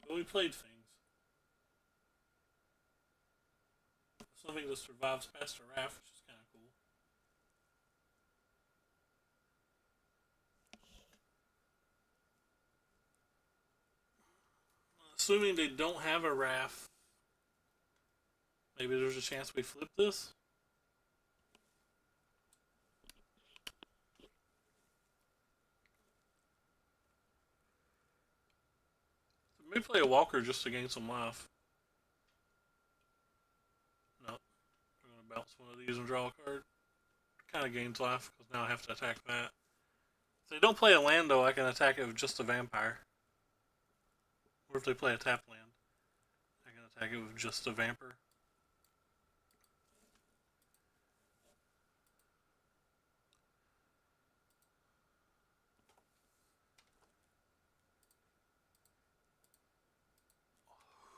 But we played things. Something that survives past a raft, which is kind of cool. Assuming they don't have a raft, maybe there's a chance we flip this. Maybe play a walker just to gain some life. No, I'm gonna bounce one of these and draw a card. Kind of gains life because now I have to attack that. If they don't play a land though, I can attack it with just a vampire. Or if they play a tap land, I can attack it with just a vamper.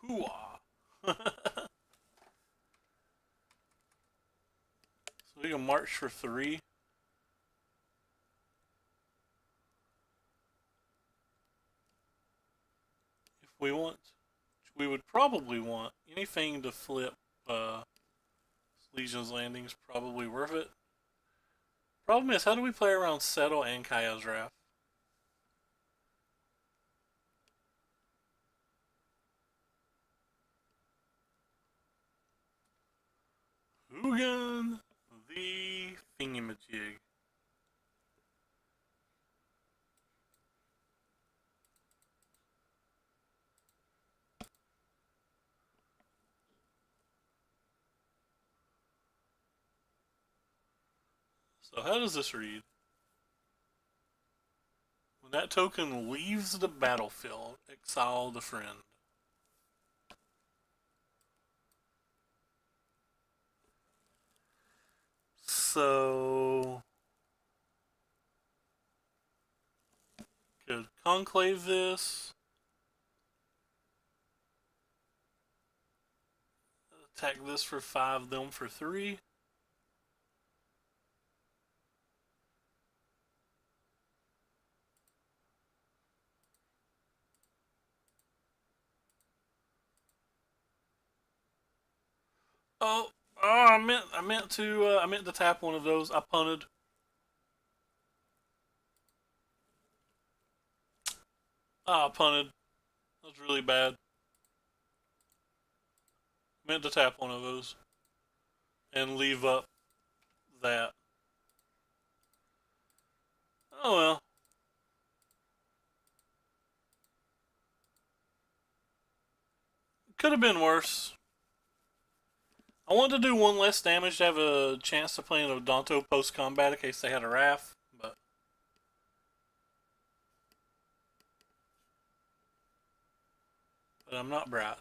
Hooah! So we can march for 3. If we want, we would probably want anything to flip Legion's Landing's probably worth it. Problem is, how do we play around Settle and Kaya's Wrath? Hugin the Thingamajig. So how does this read? When that token leaves the battlefield, exile the friend. So could conclave this. Attack this for 5, them for 3. Oh, I meant to tap one of those. I punted. I punted. That was really bad. Meant to tap one of those and leave up that. Oh well. Could have been worse. I wanted to do 1 less damage to have a chance to play in Odonto post combat in case they had a Wrath, but I'm not bright.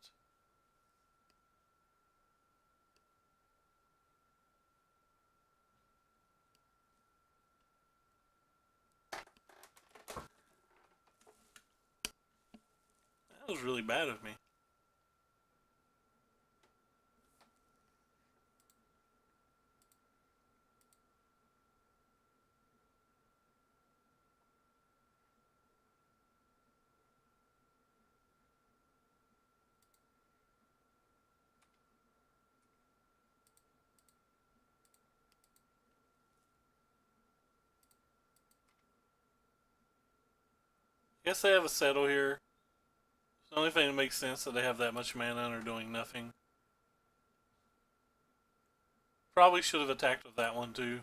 That was really bad of me. Guess they have a settle here. It's the only thing that makes sense that they have that much mana and are doing nothing. Probably should have attacked with that one too.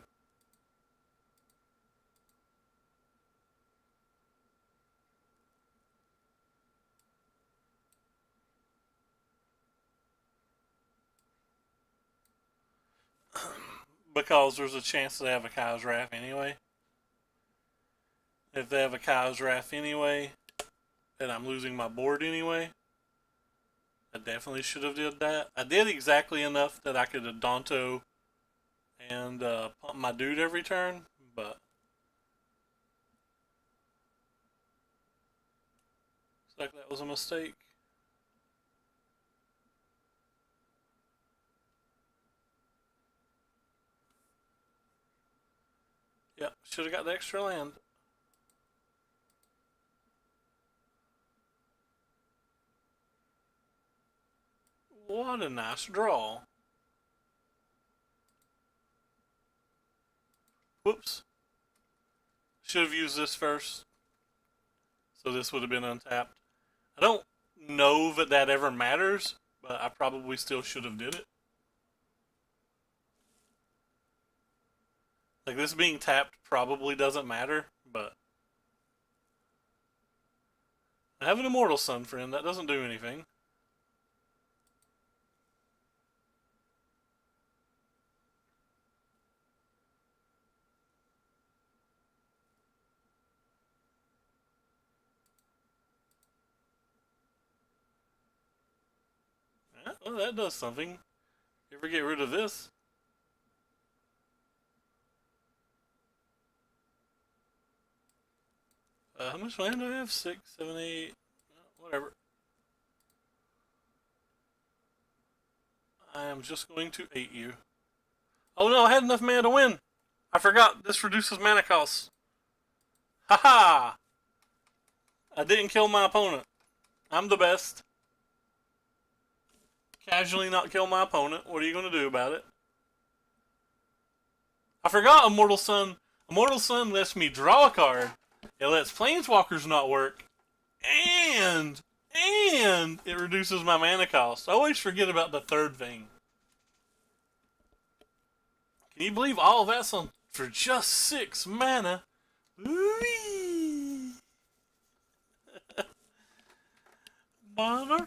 Because there's a chance they have a Kai's Wrath anyway. If they have a Kai's Wrath anyway, then I'm losing my board anyway. I definitely should have did that. I did exactly enough that I could Adonto and pump my dude every turn, but looks like that was a mistake. Yep, should have got the extra land. What a nice draw. Whoops. Should have used this first. So this would have been untapped. I don't know that that ever matters, but I probably still should have did it. Like, this being tapped probably doesn't matter, but I have an Immortal Sun friend. That doesn't do anything. Yeah, well, that does something. You ever get rid of this? How much land do I have? 6, 7, 8. Whatever. I am just going to 8 you. Oh no, I had enough mana to win. I forgot this reduces mana costs. Haha! I didn't kill my opponent. I'm the best. Casually not kill my opponent. What are you going to do about it? I forgot Immortal Sun. Immortal Sun lets me draw a card. It lets Planeswalkers not work. And it reduces my mana cost. I always forget about the third thing. Can you believe all of that's on for just 6 mana? Ooh-wee. I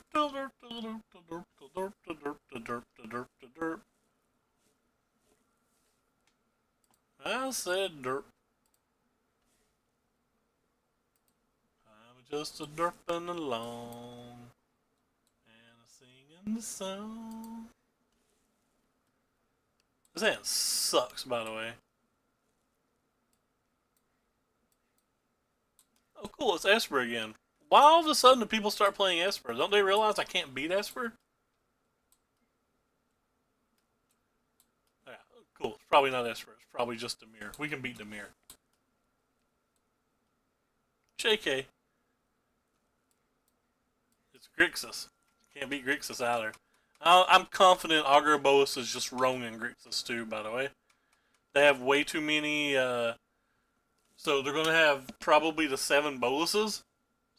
said derp. I'm just a derping along and singing the song. This hand sucks, by the way. Oh, cool, it's Esper again. Why all of a sudden do people start playing Esper? Don't they realize I can't beat Esper? Yeah, cool. It's probably not Esper. It's probably just Dimir. We can beat Dimir. JK. It's Grixis. Can't beat Grixis either. I'm confident Augur Boas is just roaming Grixis too, by the way. They have way too many, so they're going to have probably the 7 boluses.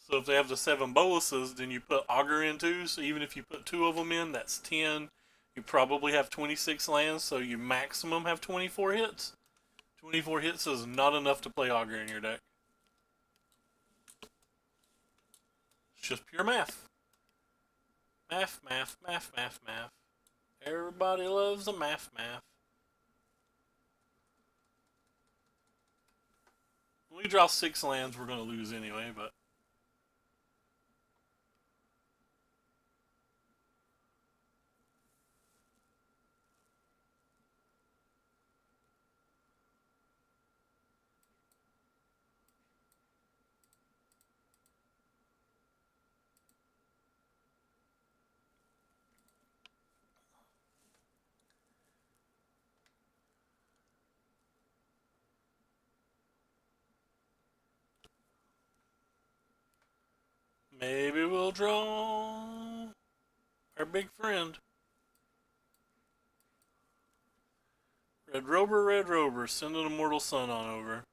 So if they have the 7 boluses, then you put Augur in too. So even if you put 2 of them in, that's 10. You probably have 26 lands, so you maximum have 24 hits. 24 hits is not enough to play Augur in your deck. It's just pure math. Math, math, math, math, math. Everybody loves the math, math. When we draw 6 lands, we're going to lose anyway, but Maybe we'll draw our big friend. Red Rover, send an Immortal Sun on over.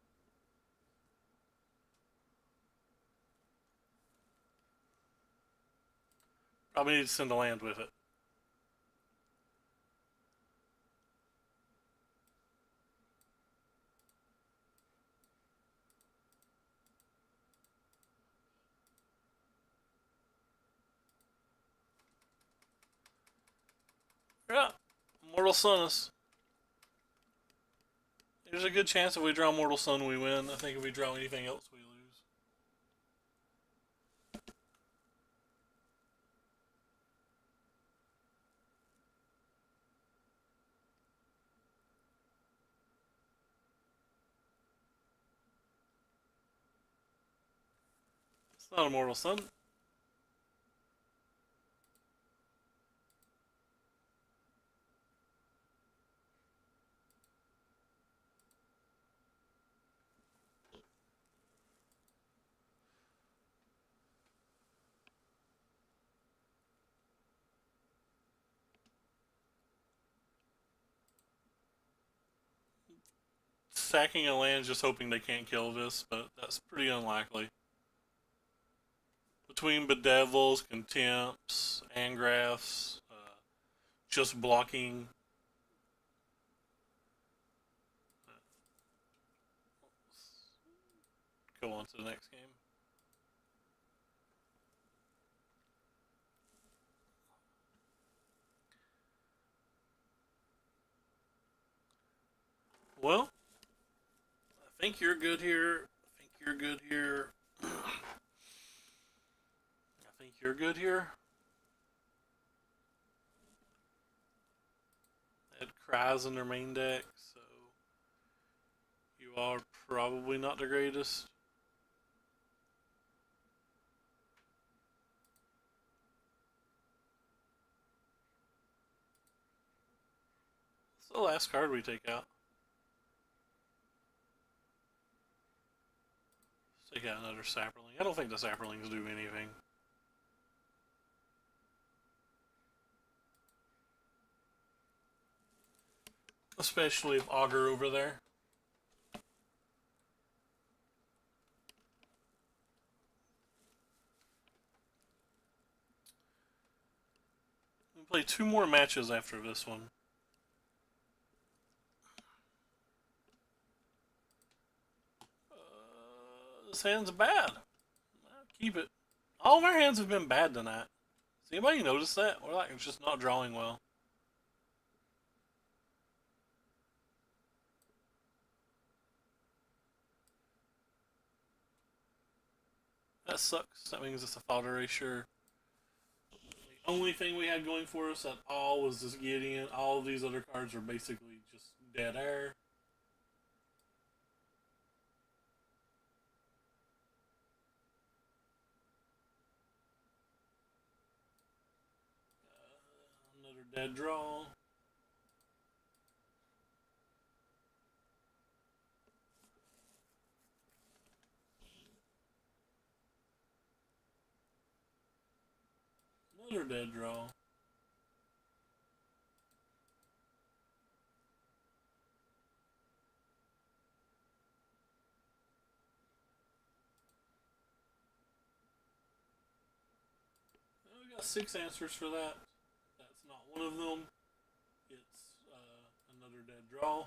Probably need to send a land with it. Yeah, Mortal Sun us. There's a good chance if we draw Mortal Sun, we win. I think if we draw anything else, we lose. It's not a Mortal Sun. Sacking a land just hoping they can't kill this, but that's pretty unlikely. Between Bedevils, Contempts, Angraphs, just blocking. Go on to the next game. Well, I think you're good here. I think you're good here. I think you're good here. It cries in their main deck, so you are probably not the greatest. It's the last card we take out. Let's take out another Saproling. I don't think the Saprolings do anything. Especially if Augur over there. We play 2 more matches after this one. This hand's bad. I'll keep it. All of our hands have been bad tonight. Does anybody notice that? We're like just not drawing well. That sucks. That means it's a thought erasure. The only thing we had going for us at all was this Gideon. All of these other cards are basically just dead air. Another dead draw. Another dead draw. We got 6 answers for that. That's not one of them. It's another dead draw.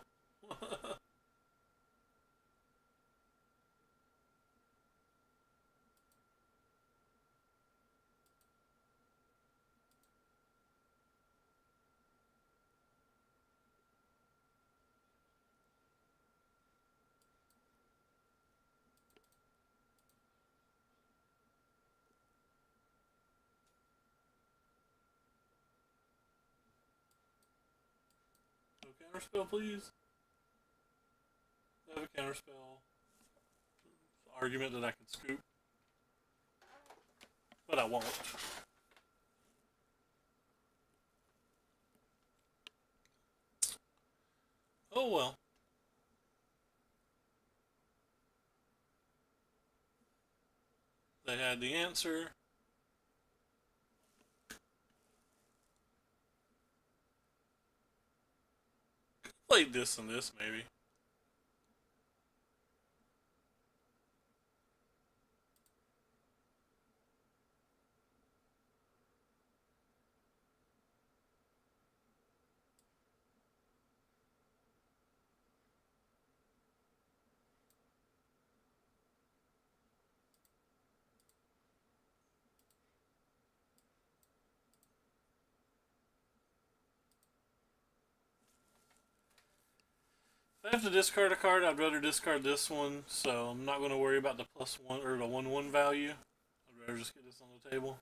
No counterspell, please. I have a counterspell. Argument that I can scoop. But I won't. Oh well. They had the answer. played this and this maybe. If I have to discard a card, I'd rather discard this one, so I'm not going to worry about the +1 or the 1/1 value. I'd rather just get this on the table.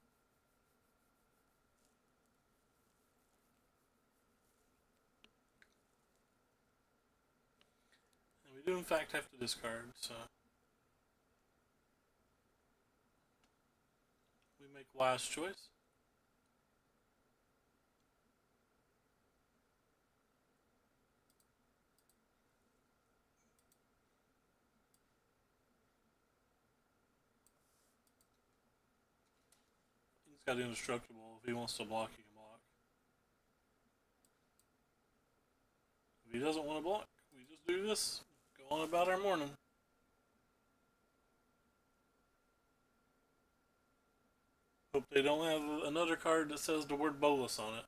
And we do in fact have to discard, so we make wise choice. He's got indestructible. If he wants to block, he can block. If he doesn't want to block, we just do this. Go on about our morning. Hope they don't have another card that says the word Bolas on it.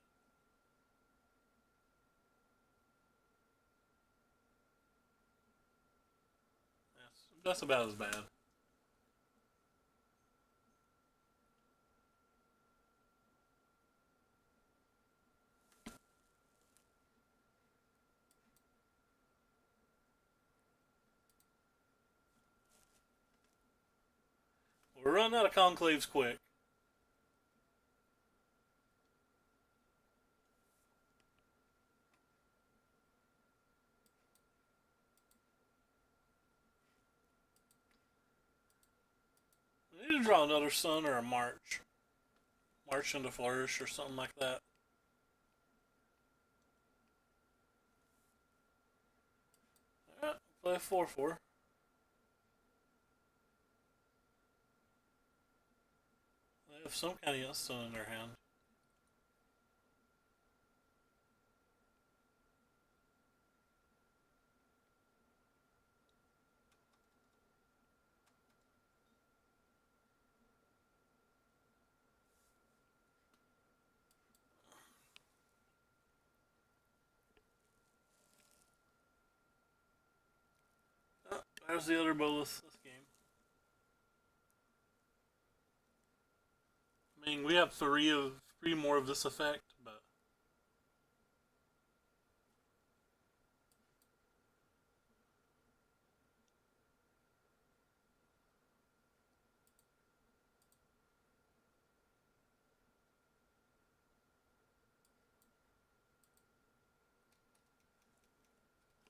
That's about as bad. We're running out of conclaves quick. We need to draw another sun or a march. March into flourish or something like that. Alright, play a 4/4. They have some kind of sun in their hand. Oh, there's the other Bolas this game. I mean, we have three more of this effect, but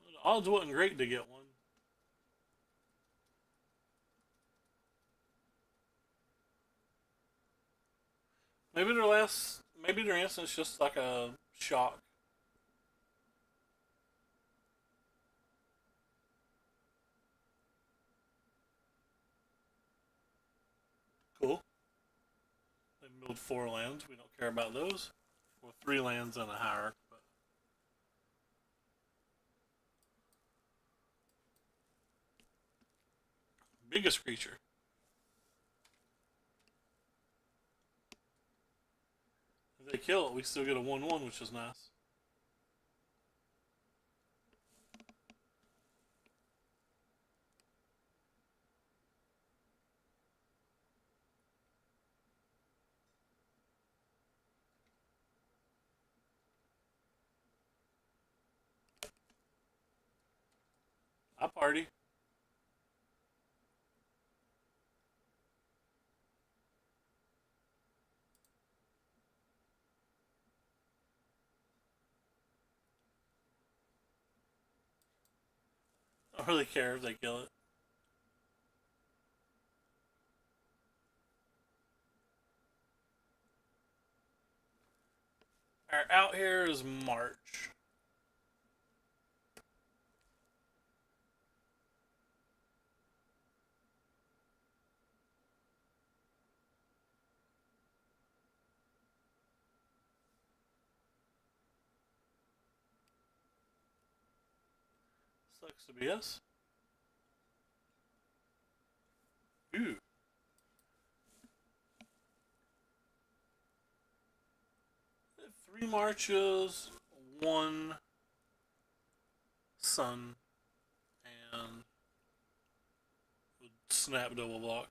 the odds wasn't great to get one. Maybe their instant's just like a shock. Cool. They milled 4 lands. We don't care about those. Or 3 lands and a hierarch. But biggest creature. If they kill it, we still get a 1/1, which is nice. I party. I don't really care if they kill it. Our out here is March. Sucks to be us. Ooh. Three marches, one sun, and snap double block.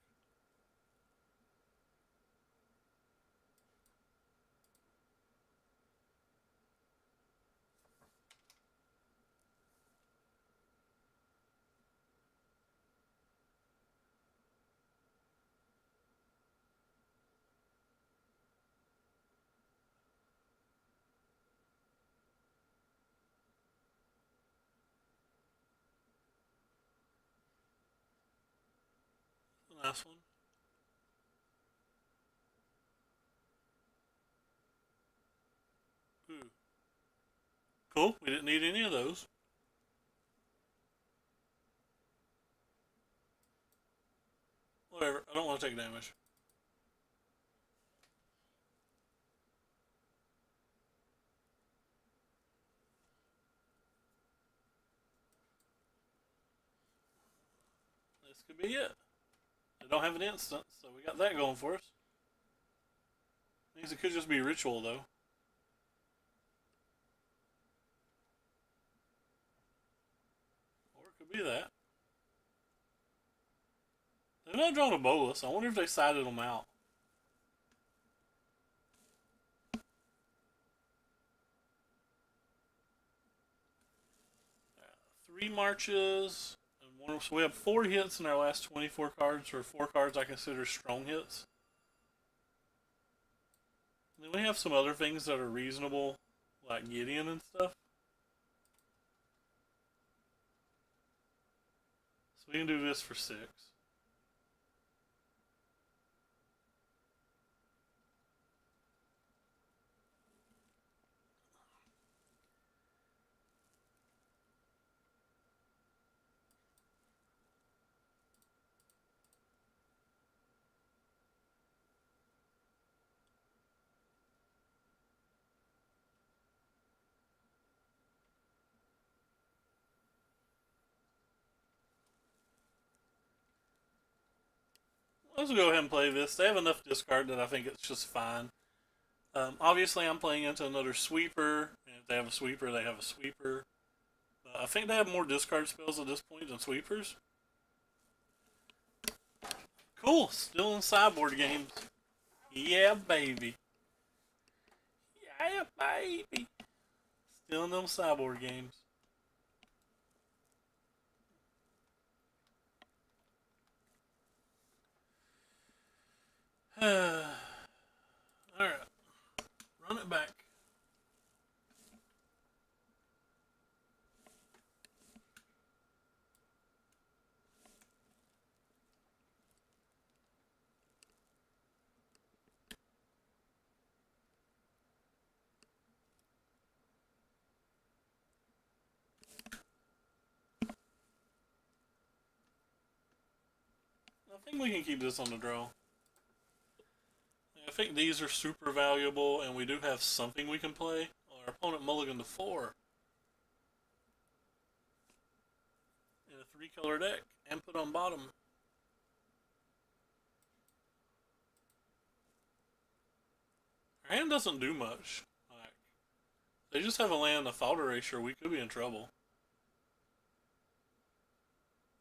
Last one. Ooh. Cool. We didn't need any of those. Whatever. I don't want to take damage. This could be it. They don't have an instant, so we got that going for us. Means it could just be ritual, though. Or it could be that. They've not drawn a bolus. I wonder if they sided them out. Three marches. And one, so we have 4 hits in our last 24 cards, or 4 cards I consider strong hits. And then we have some other things that are reasonable, like Gideon and stuff. So we can do this for 6. Let's go ahead and play this. They have enough discard that I think it's just fine. Obviously, I'm playing into another sweeper, and if they have a sweeper, they have a sweeper. I think they have more discard spells at this point than sweepers. Cool, still in sideboard games. Yeah, baby. Yeah, baby. Still in them sideboard games. Alright. Run it back. I think we can keep this on the draw. I think these are super valuable, and we do have something we can play. Our opponent mulliganed to 4 in a 3-color deck and put on bottom. Our hand doesn't do much. Like, they just have a land, a fault erasure. We could be in trouble.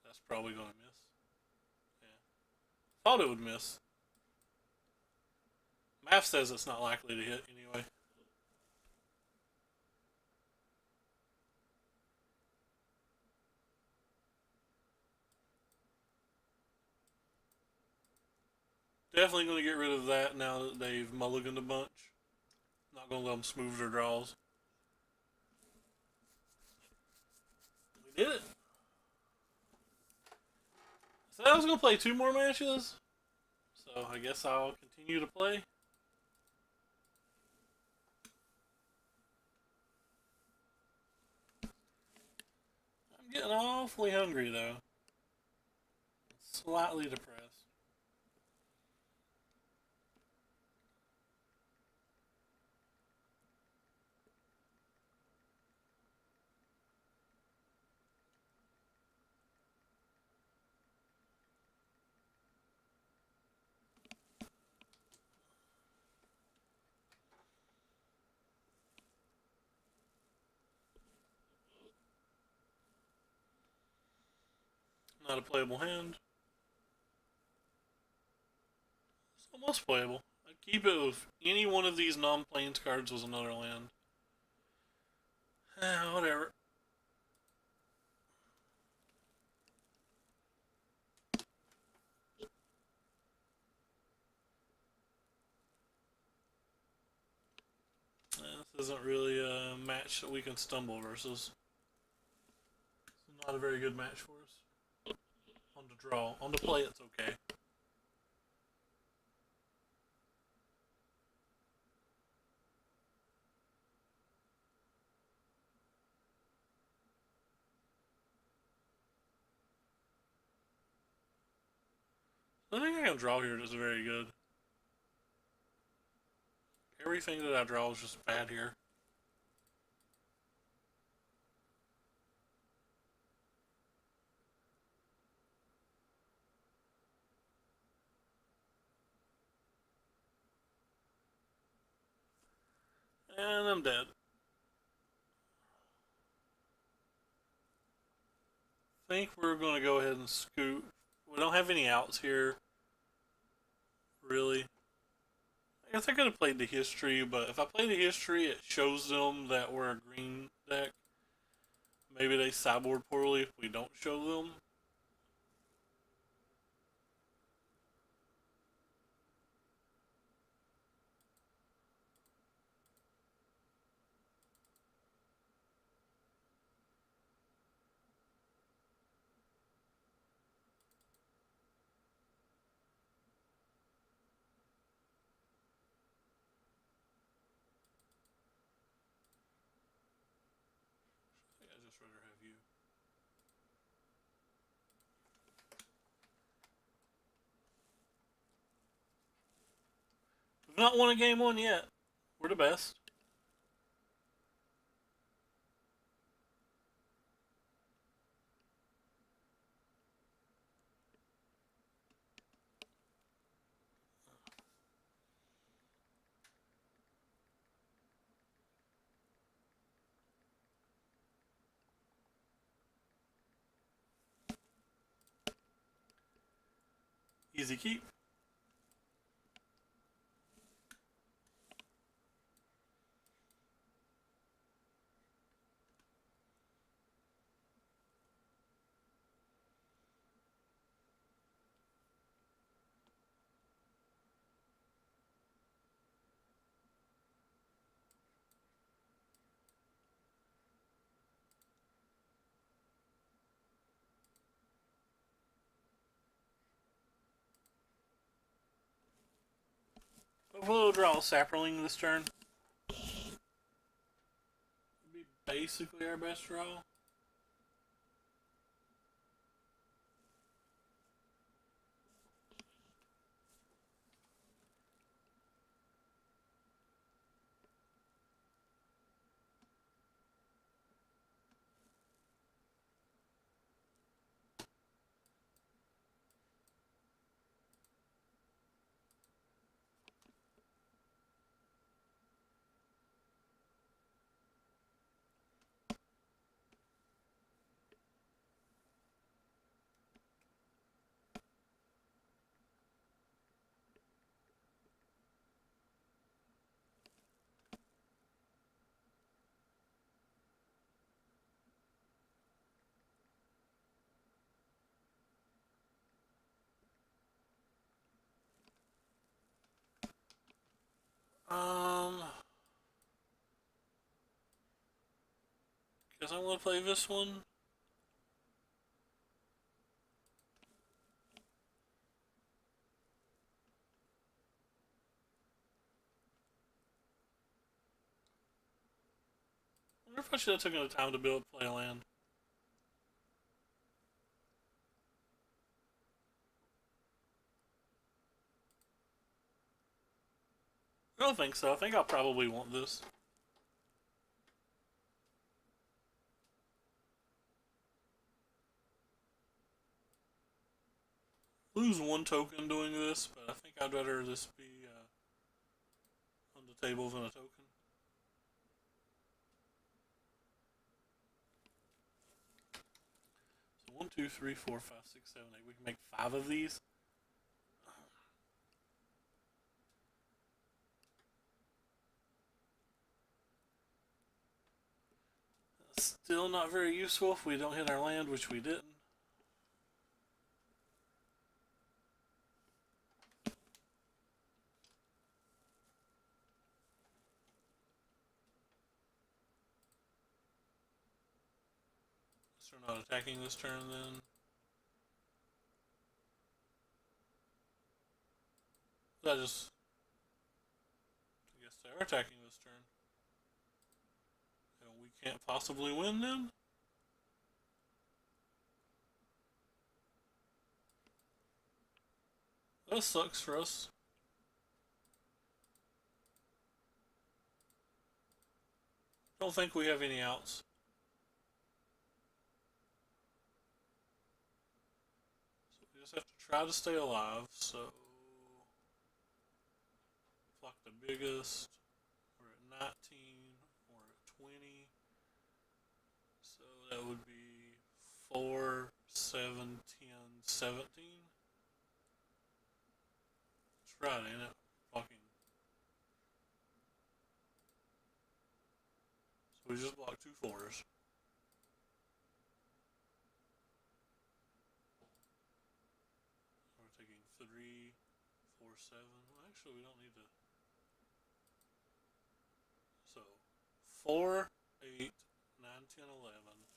That's probably going to miss. Yeah. Thought it would miss. Math says it's not likely to hit anyway. Definitely going to get rid of that now that they've mulliganed a bunch. Not going to let them smooth their draws. We did it. So I was going to play 2 more matches. So I guess I'll continue to play. I'm getting awfully hungry though. Slightly depressed. Not a playable hand. It's almost playable. I'd keep it if any one of these non-plains cards was another land. Whatever. This isn't really a match that we can stumble versus. It's not a very good match for us. On the draw. On the play, it's okay. I think I can draw here is very good. Everything that I draw is just bad here. And I'm dead. I think we're going to go ahead and scoot. We don't have any outs here. Really. I guess I could have played the history, but if I play the history, it shows them that we're a green deck. Maybe they sideboard poorly if we don't show them. I think I'd just rather have you. We've not won a game one yet. We're the best. Easy keep. We'll draw a Saproling this turn. It'd be basically our best draw. Guess I'm gonna play this one. I wonder if I should have taken the time to build play a land. I don't think so. I think I'll probably want this. Lose one token doing this, but I think I'd rather this be on the table than a token. So 1, 2, 3, 4, 5, 6, 7, 8. We can make 5 of these. Still not very useful if we don't hit our land, which we didn't. So we're not attacking this turn then. I guess they are attacking this turn. And we can't possibly win then? That sucks for us. Don't think we have any outs. So we just have to try to stay alive. So block the biggest. We're at 19. We're at 20. So that would be 4, 7, 10, 17. That's right, ain't it? Fucking. So we just blocked 2 4s. We're taking 3, 4, 7. Well, actually, we don't need to. So 4, 8, 9, 10, 11,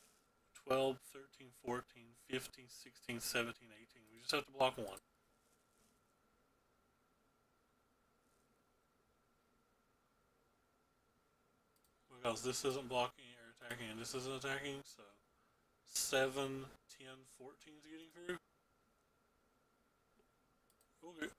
12, 13, 14, 15, 16, 17, 18. We just have to block 1. Because this isn't blocking or attacking, and this isn't attacking, so 7, 10, 14 is getting through. Okay.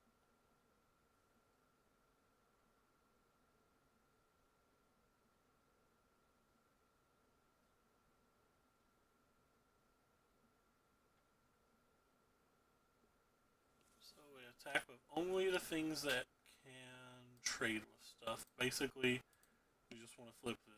So we attack with only the things that can trade with stuff. Basically, we just want to flip this.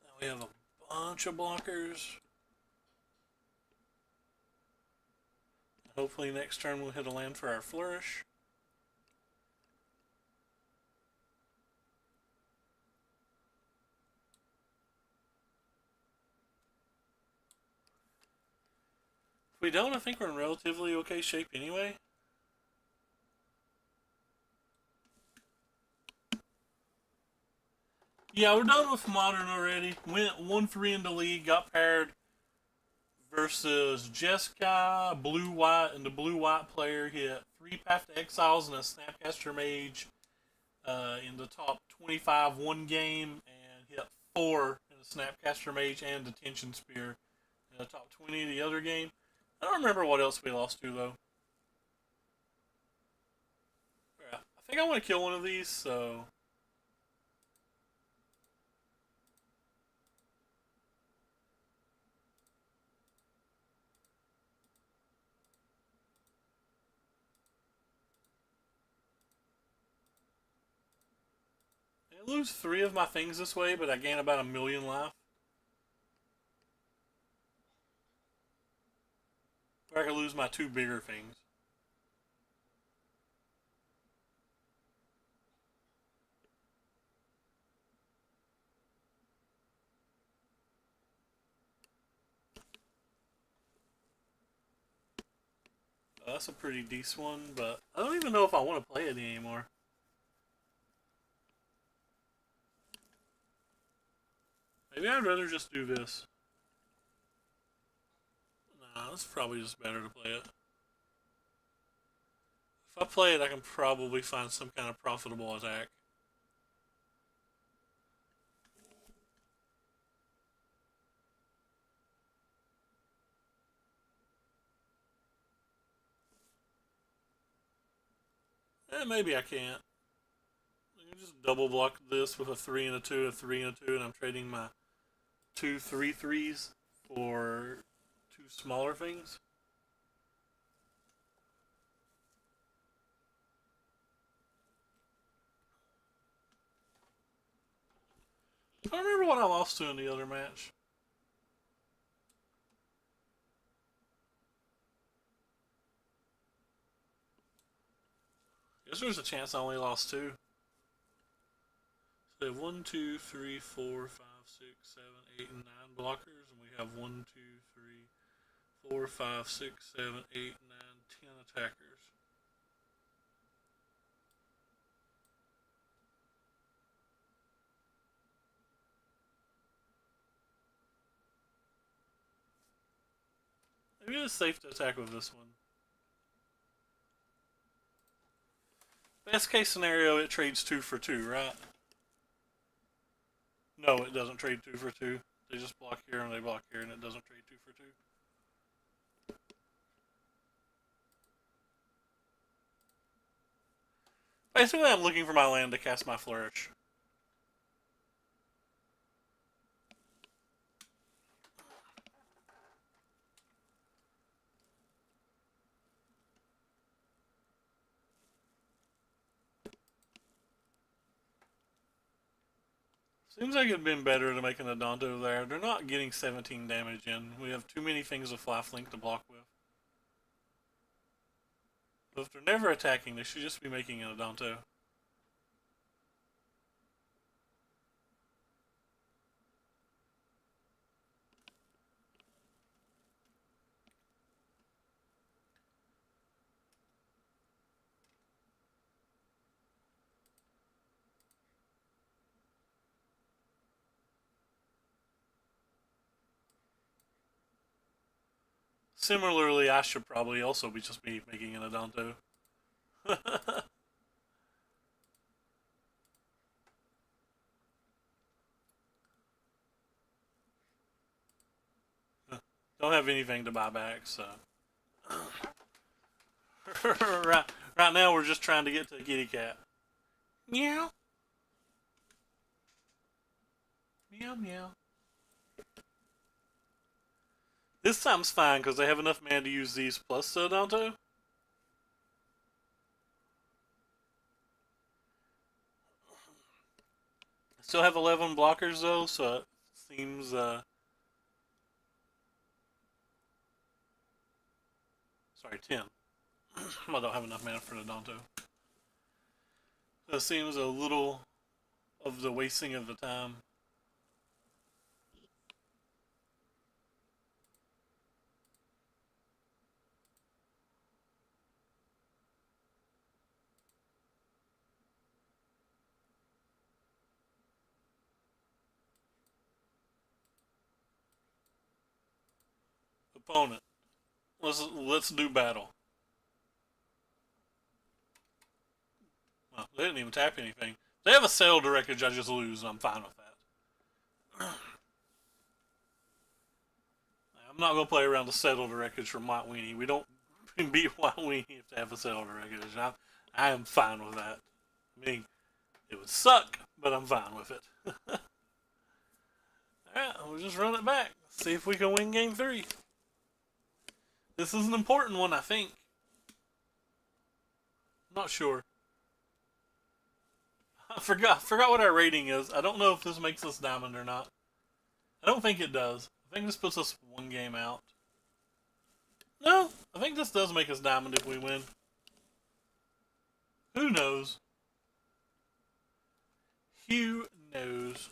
Now we have a bunch of blockers. Hopefully next turn we'll hit a land for our flourish. If we don't, I think we're in relatively okay shape anyway. Yeah, we're done with Modern already. Went 1-3 in the league, got paired versus Jeskai, blue-white, and the blue-white player hit 3 Path to Exiles and a Snapcaster Mage in the top 25 one game, and hit 4 in the Snapcaster Mage and Detention Spear in the top 20 the other game. I don't remember what else we lost to, though. Yeah, I think I want to kill one of these, so... I lose 3 of my things this way, but I gain about 1,000,000 life. Or I could lose my 2 bigger things. That's a pretty decent one, but I don't even know if I want to play it anymore. Maybe I'd rather just do this. Nah, it's probably just better to play it. If I play it, I can probably find some kind of profitable attack. Maybe I can't. I can just double block this with a 3 and a 2, a 3 and a 2, and I'm trading my 2 3/3s for two smaller things. I don't remember what I lost to in the other match. I guess there's a chance I only lost two. So we have 1, 2, 3, 4, 5, 6, 7, 8, and 9 blockers, and we have 1, 2, 3, 4, 5, 6, 7, 8, 9, 10 attackers. Maybe it's safe to attack with this one. Best case scenario, it trades 2 for 2, right? No, it doesn't trade 2 for 2. They just block here and they block here, and it doesn't trade 2 for 2. Basically, I'm looking for my land to cast my Flourish. Seems like it'd been better to make an Adonto there. They're not getting 17 damage in. We have too many things with lifelink to block with. So if they're never attacking, they should just be making an Adonto. Similarly, I should probably also be just be making an Adonto. Don't have anything to buy back, so. right now, we're just trying to get to a kitty cat. Meow. Meow, meow. This time's fine because they have enough mana to use these plus the Adonto. Still have 11 blockers though, so it seems sorry, 10. I don't have enough mana for the Adonto. So it seems a little of the wasting of the time. Opponent. Let's do battle. Well, they didn't even tap anything. If they have a sale to wreckage, I just lose, and I'm fine with that. I'm not gonna play around the settle to wreckage from White Weenie. We don't beat White Weenie if they have a settle to wreckage. I am fine with that. I mean, it would suck, but I'm fine with it. Alright, we'll just run it back. See if we can win game 3. This is an important one, I think. I'm not sure. I forgot what our rating is. I don't know if this makes us diamond or not. I don't think it does. I think this puts us one game out. No, I think this does make us diamond if we win. Who knows? Who knows?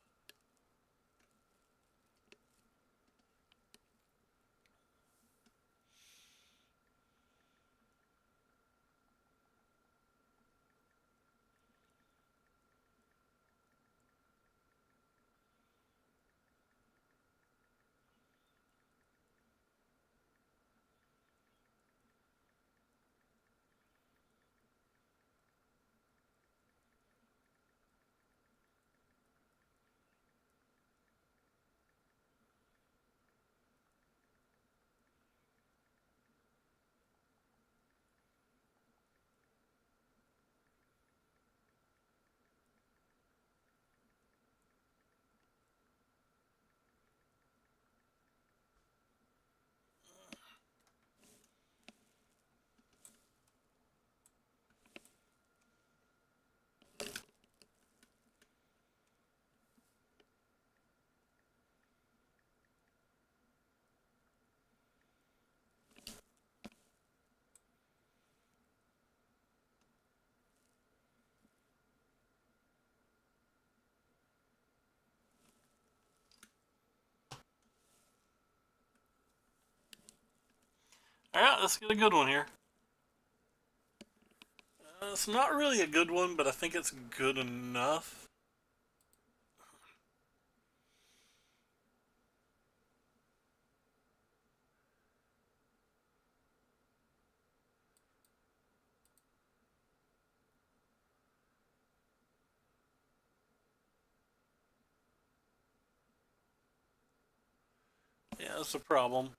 Alright, let's get a good one here. It's not really a good one, but I think it's good enough. Yeah, that's a problem.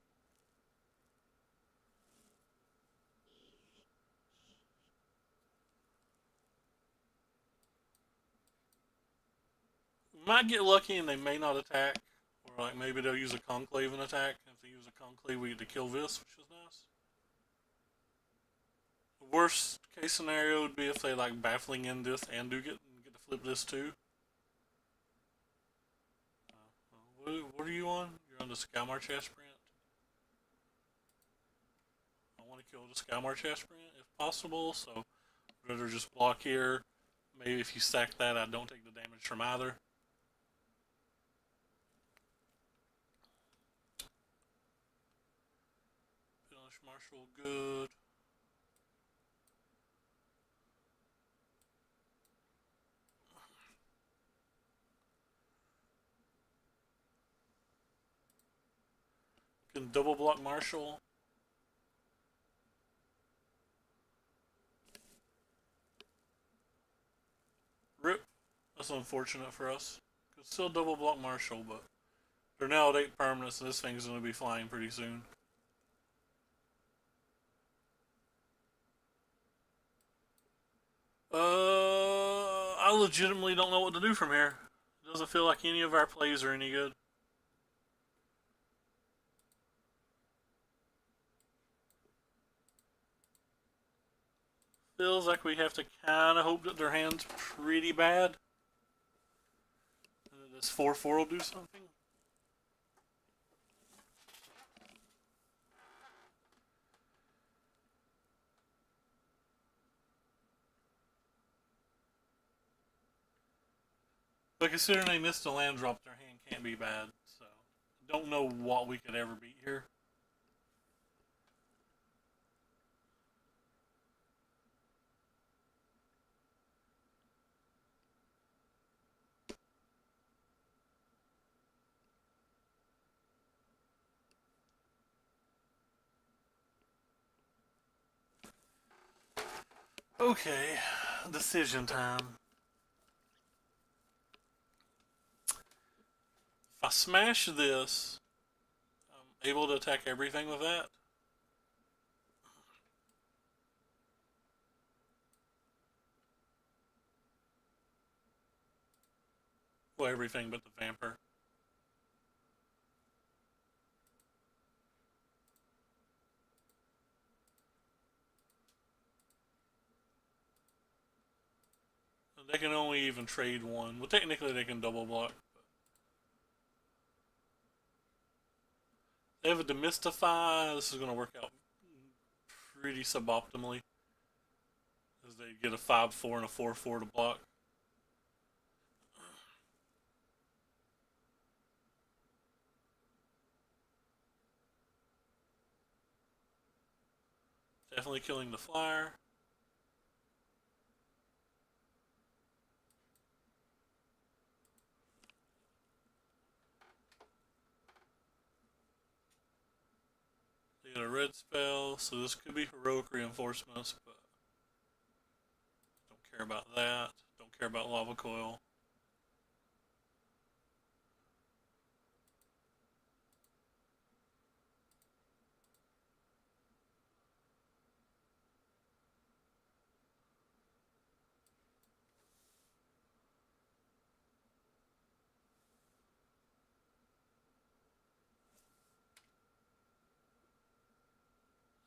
We might get lucky and they may not attack. Or like maybe they'll use a conclave and attack. If they use a conclave, we get to kill this, which is nice. The worst case scenario would be if they like baffling in this and do get to flip this too. What are you on? You're on the Skymarch aspirant. I want to kill the Skymarch aspirant if possible, so I'd rather just block here. Maybe if you stack that, I don't take the damage from either. Finish Marshal, good. Can double block Marshal. Rip. That's unfortunate for us. Could still double block Marshal, but they're now at 8 permanents, and this thing's going to be flying pretty soon. I legitimately don't know what to do from here. It doesn't feel like any of our plays are any good. Feels like we have to kind of hope that their hand's pretty bad. And that this 4/4 will do something. But considering they missed a land drop, their hand can't be bad. So, don't know what we could ever beat here. Okay, decision time. If I smash this, I'm able to attack everything with that. Well, everything but the Vamper. They can only even trade one. Well, technically they can double block. They have a Demystify. This is going to work out pretty suboptimally. As they get a 5/4 and a 4/4 to block. Definitely killing the flyer. They get a red spell, so this could be heroic reinforcements, but don't care about that. Don't care about lava coil.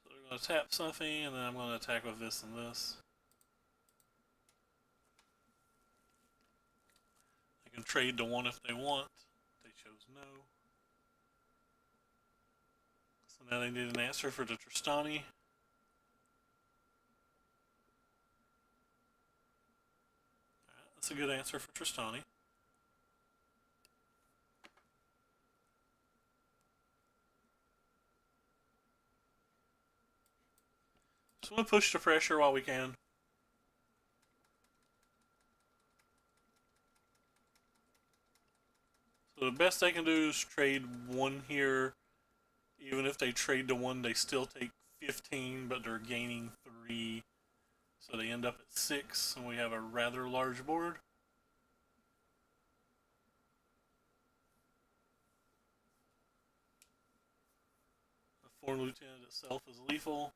So they're going to tap something, and then I'm going to attack with this and this. They can trade to one if they want. They chose no. So now they need an answer for the Tristani. That's a good answer for Tristani. So I'm going to push the pressure while we can. So the best they can do is trade one here. Even if they trade the one, they still take 15, but they're gaining 3. So they end up at 6, and we have a rather large board. The Foreign Lieutenant itself is lethal.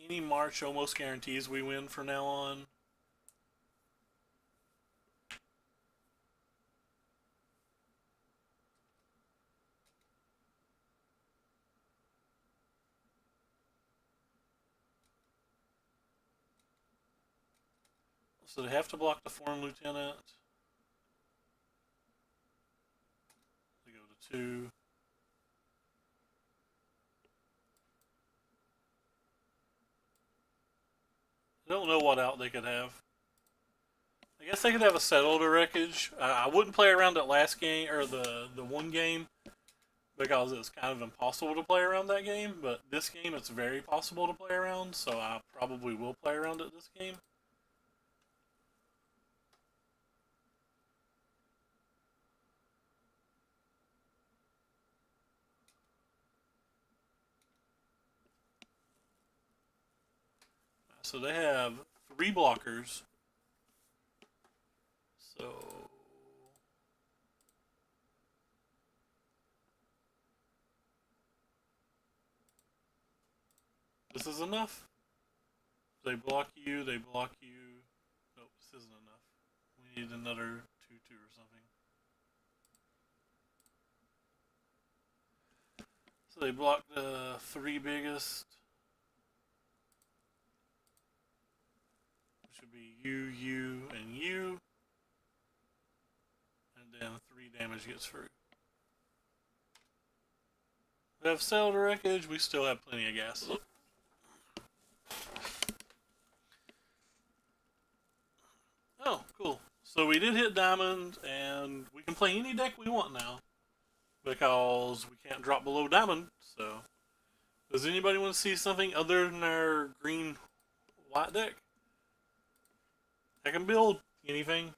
Any march almost guarantees we win from now on. So they have to block the Foreign Lieutenant. They go to 2. I don't know what out they could have. I guess they could have a settle to wreckage. I wouldn't play around that last game, or the one game, because it's kind of impossible to play around that game. But this game, it's very possible to play around, so I probably will play around it this game. So they have 3 blockers. So this is enough. They block you, they block you. Nope, this isn't enough. We need another 2-2 or something. So they block the 3 biggest. Which would be you, you, and you. And then 3 damage gets through. We have sail to wreckage, we still have plenty of gas. Oh, cool. So we did hit diamond, and we can play any deck we want now. Because we can't drop below diamond, so... Does anybody want to see something other than our green-white deck? I can build anything.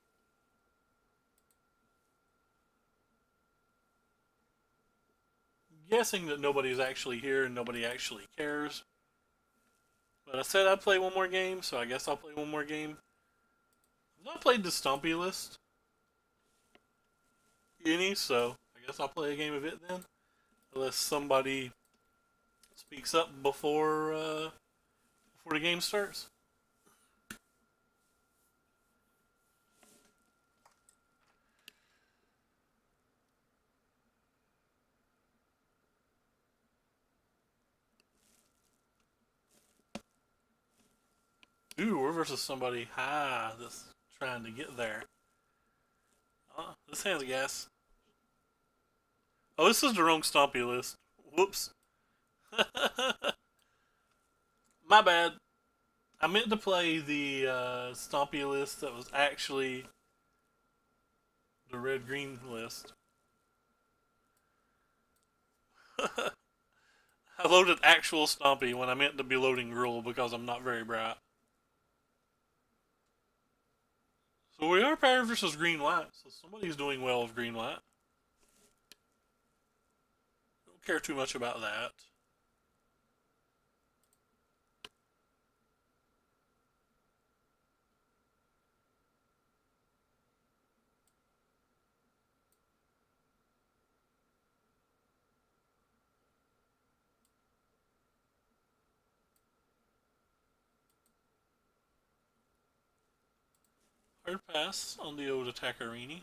Guessing that nobody's actually here and nobody actually cares. But I said I'd play one more game, so I guess I'll play one more game. I've not played the Stompy list any, so I guess I'll play a game of it then. Unless somebody speaks up before the game starts. Ooh, we're versus somebody high that's trying to get there. This hand's gas. Oh, this is the wrong Stompy list. Whoops. My bad. I meant to play the Stompy list that was actually the red-green list. I loaded actual Stompy when I meant to be loading Gruul because I'm not very bright. So we are paired versus green-white, so somebody's doing well with green-white. Don't care too much about that. Hard pass on the old Attackerini.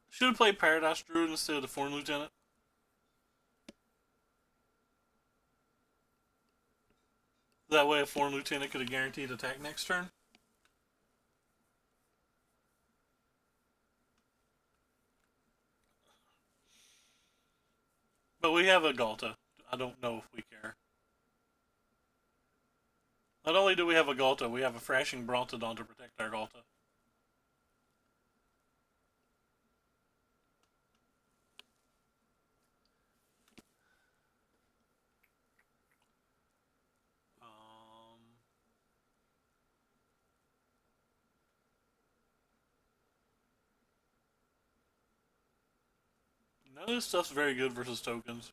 Should have played Paradise Druid instead of the Foreign Lieutenant. That way a Foreign Lieutenant could have guaranteed attack next turn. But we have a Galta. I don't know if we care. Not only do we have a Galta, we have a Thrashing Brontodon to protect our Galta. None of this stuff's very good versus tokens.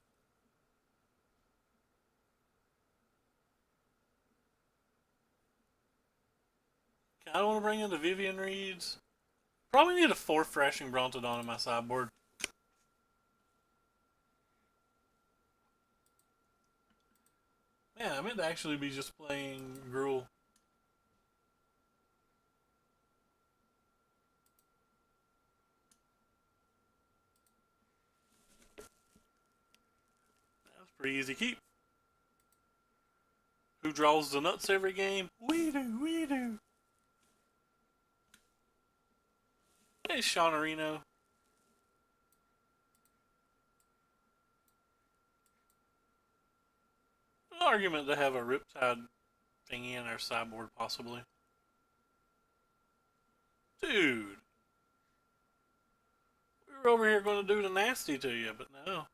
I don't want to bring in the Vivian Reeds. Probably need a 4th Thrashing Brontodon in my sideboard. Man, I meant to actually be just playing Gruul. That's pretty easy keep. Who draws the nuts every game? We do, we do. Hey, Shaunarino. An argument to have a Riptide thingy in our sideboard, possibly. Dude. We were over here going to do the nasty to you, but no.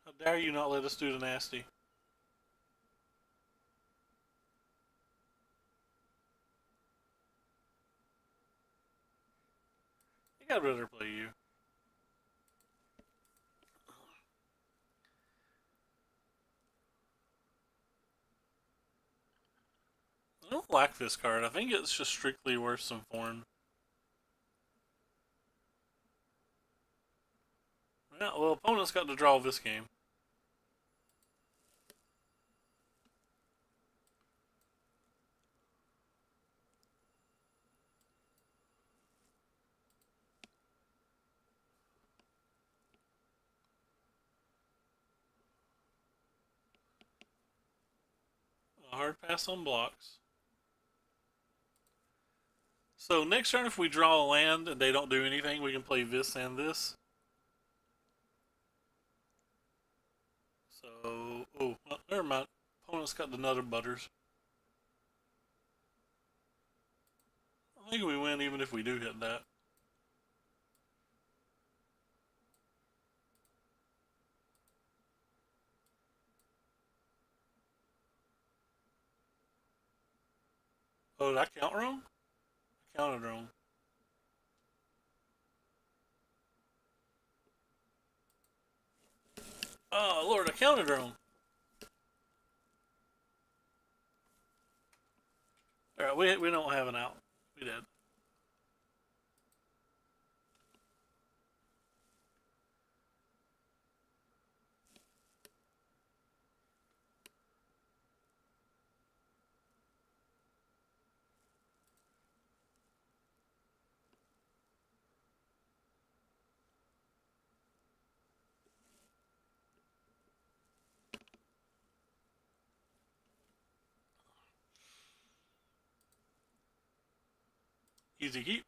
How dare you not let us do the nasty? I think I'd rather play you. I don't like this card. I think it's just strictly worse than Form. Yeah, well, opponent's got to draw this game. A hard pass on blocks. So next turn, if we draw a land and they don't do anything, we can play this and this. So, oh, never mind. Opponent's got the Nutter Butters. I think we win even if we do hit that. Oh, did I count wrong? I counted wrong. Oh, Lord, I counted wrong. Alright, we don't have an out. We did. Easy keep.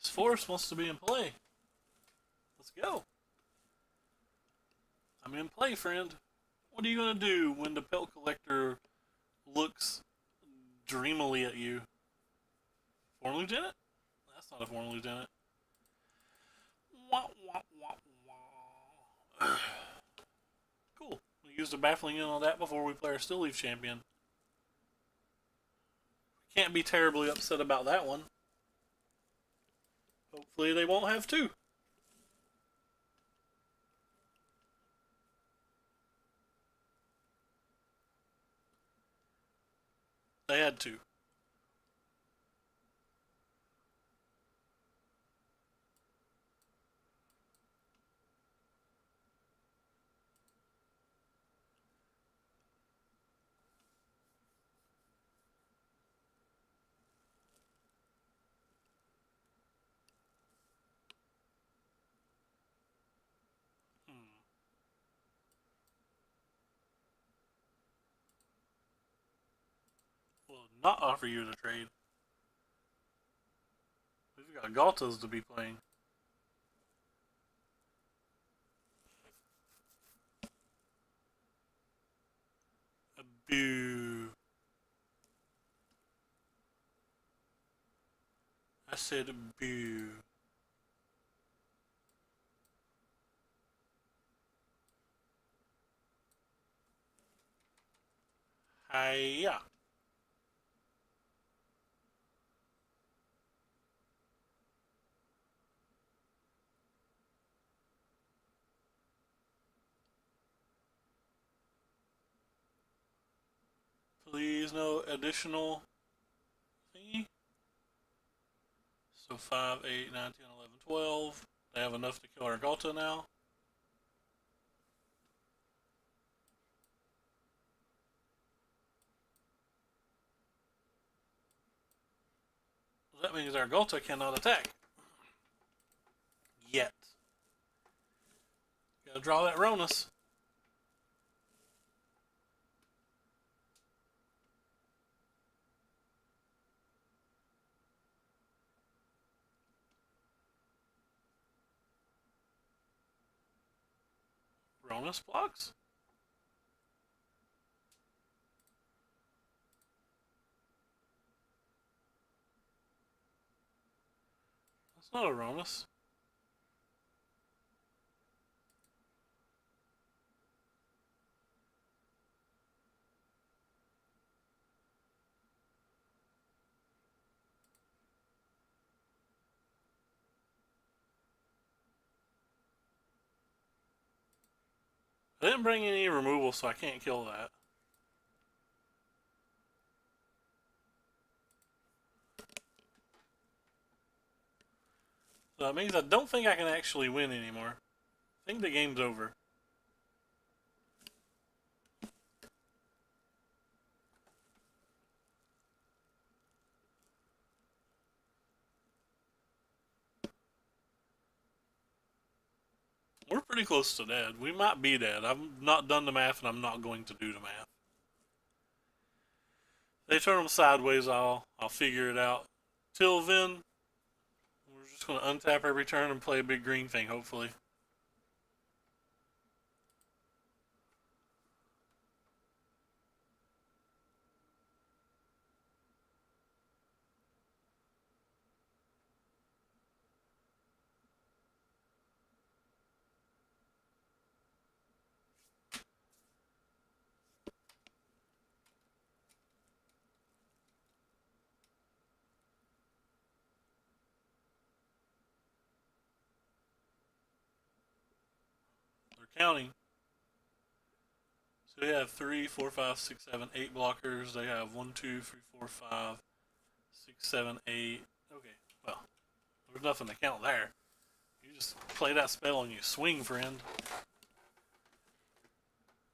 This forest wants to be in play. Let's go. I'm in play, friend. What are you going to do when the Pelt Collector looks dreamily at you? Form Lieutenant? That's not a Form Lieutenant. Wah, wah, wah, wah. Cool. We used a Baffling In on that before we play our Still Leaf Champion. Can't be terribly upset about that one. Hopefully they won't have two. They had two. not offer you to trade. We've got Galtas to be playing. Boo. I said boo. Hiya. Please no additional thingy. So 5, 8, 9, 10, 11, 12. They have enough to kill our Galta now. That means our Galta cannot attack. Yet. Gotta draw that Ronus. Ronus blocks? That's not a Ronus. I didn't bring any removal, so I can't kill that. So that means I don't think I can actually win anymore. I think the game's over. We're pretty close to dead. We might be dead. I've not done the math, and I'm not going to do the math. They turn them sideways, I'll figure it out. Till then, we're just going to untap every turn and play a big green thing, hopefully. They're counting. So they have 3, 4, 5, 6, 7, 8 blockers. They have 1, 2, 3, 4, 5, 6, 7, 8. Okay, well, there's nothing to count there. You just play that spell and you swing, friend.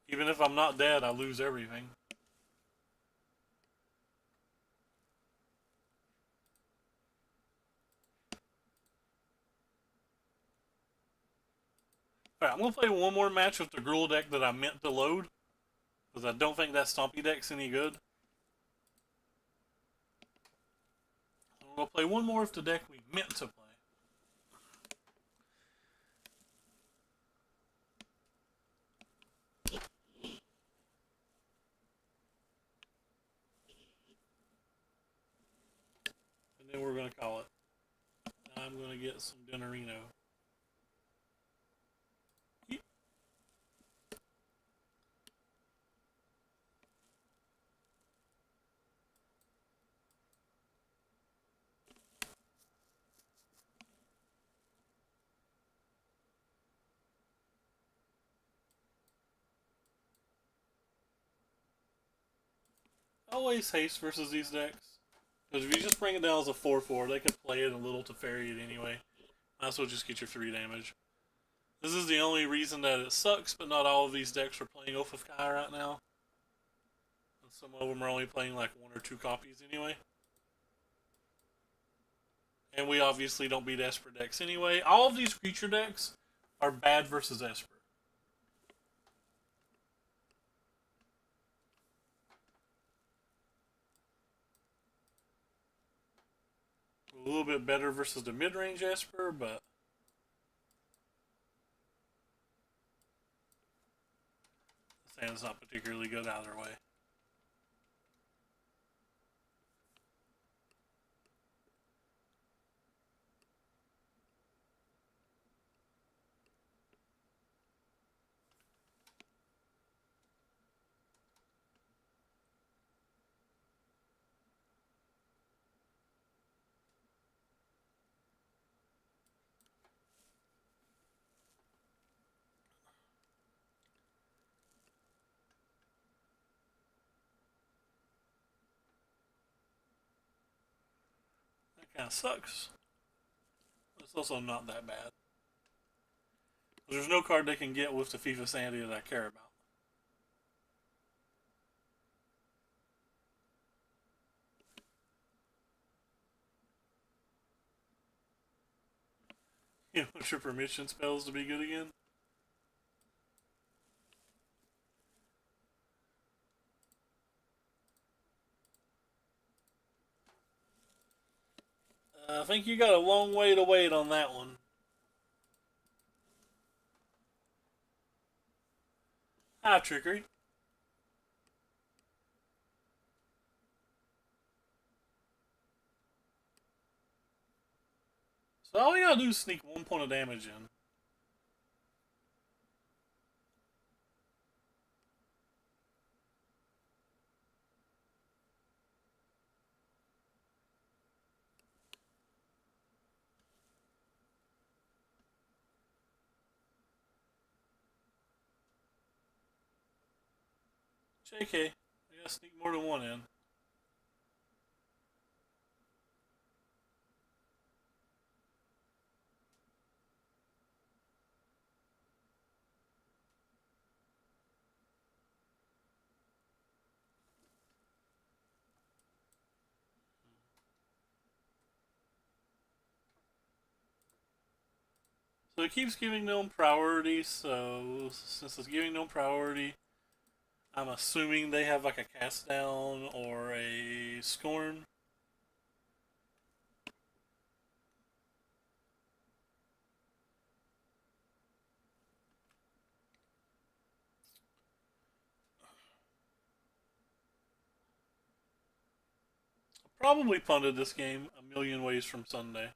Even if I'm not dead, I lose everything. Alright, I'm going to play one more match with the Gruul deck that I meant to load. Because I don't think that Stompy deck's any good. I'm going to play one more with the deck we meant to play. And then we're going to call it. I'm going to get some Dinnerino. Always haste versus these decks. Because if you just bring it down as a 4-4, they can play it a little to ferry it anyway. Might as well just get your 3 damage. This is the only reason that it sucks, but not all of these decks are playing Oath of Kai right now. And some of them are only playing like 1 or 2 copies anyway. And we obviously don't beat Esper decks anyway. All of these creature decks are bad versus Esper. a little bit better versus the mid-range Esper, but the Sand's not particularly good either way. That kind of sucks. It's also not that bad. There's no card they can get with the FIFA Sandy that I care about. You want your permission spells to be good again? I think you got a long way to wait on that one. Hi, Trickery. So all you gotta do is sneak 1 point of damage in. JK, you gotta sneak more than one in. So it keeps giving them priority, so since it's giving them priority, I'm assuming they have like a cast down or a scorn. Probably punted this game a million ways from Sunday.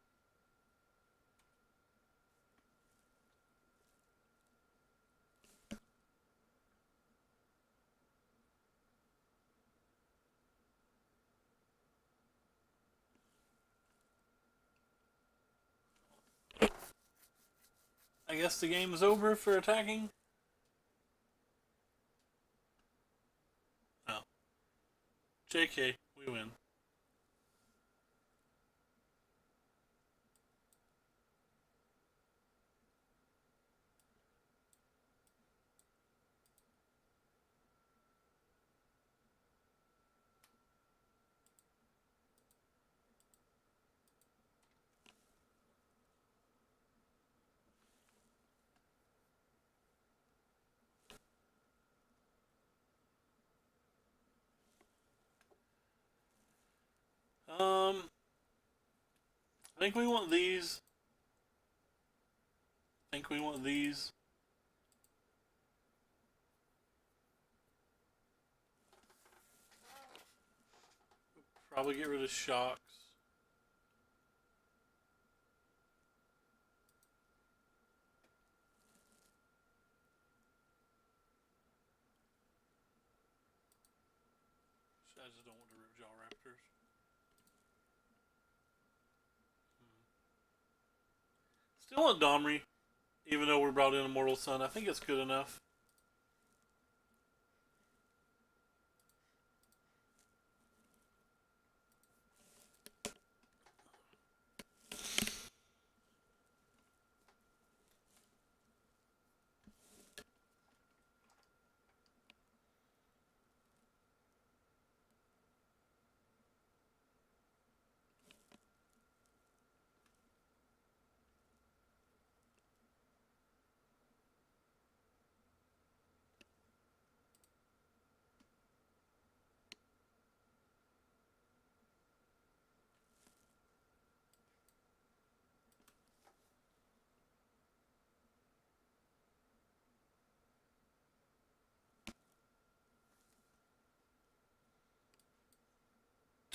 I guess the game is over for attacking. No. JK, we win. I think we want these. I think we want these. Probably get rid of shocks. I just don't want the Ripjaw Raptors. Still want Domri, even though we brought in Immortal Sun. I think it's good enough.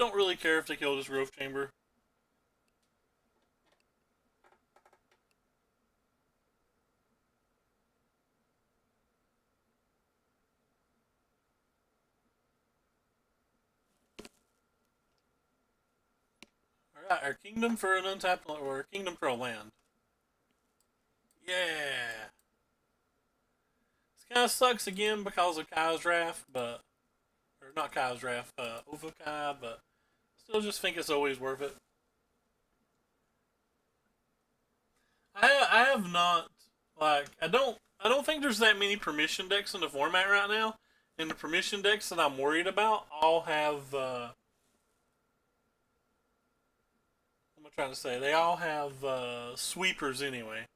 don't really care if they kill this growth chamber. Alright, our kingdom for an untapped, or a kingdom for a land. Yeah! This kind of sucks again because of Kai's Wrath, but... Or not Kai's Wrath, Ovokai, but... Still just think it's always worth it. I have not... Like, I don't think there's that many permission decks in the format right now. And the permission decks that I'm worried about all have... what am I trying to say? They all have sweepers anyway.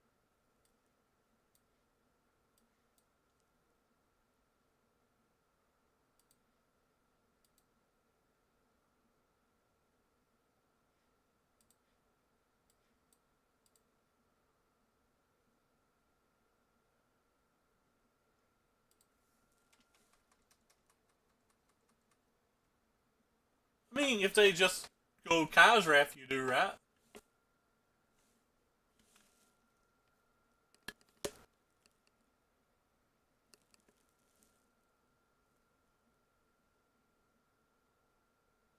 I mean, if they just go Kai's Wrath, you do, right?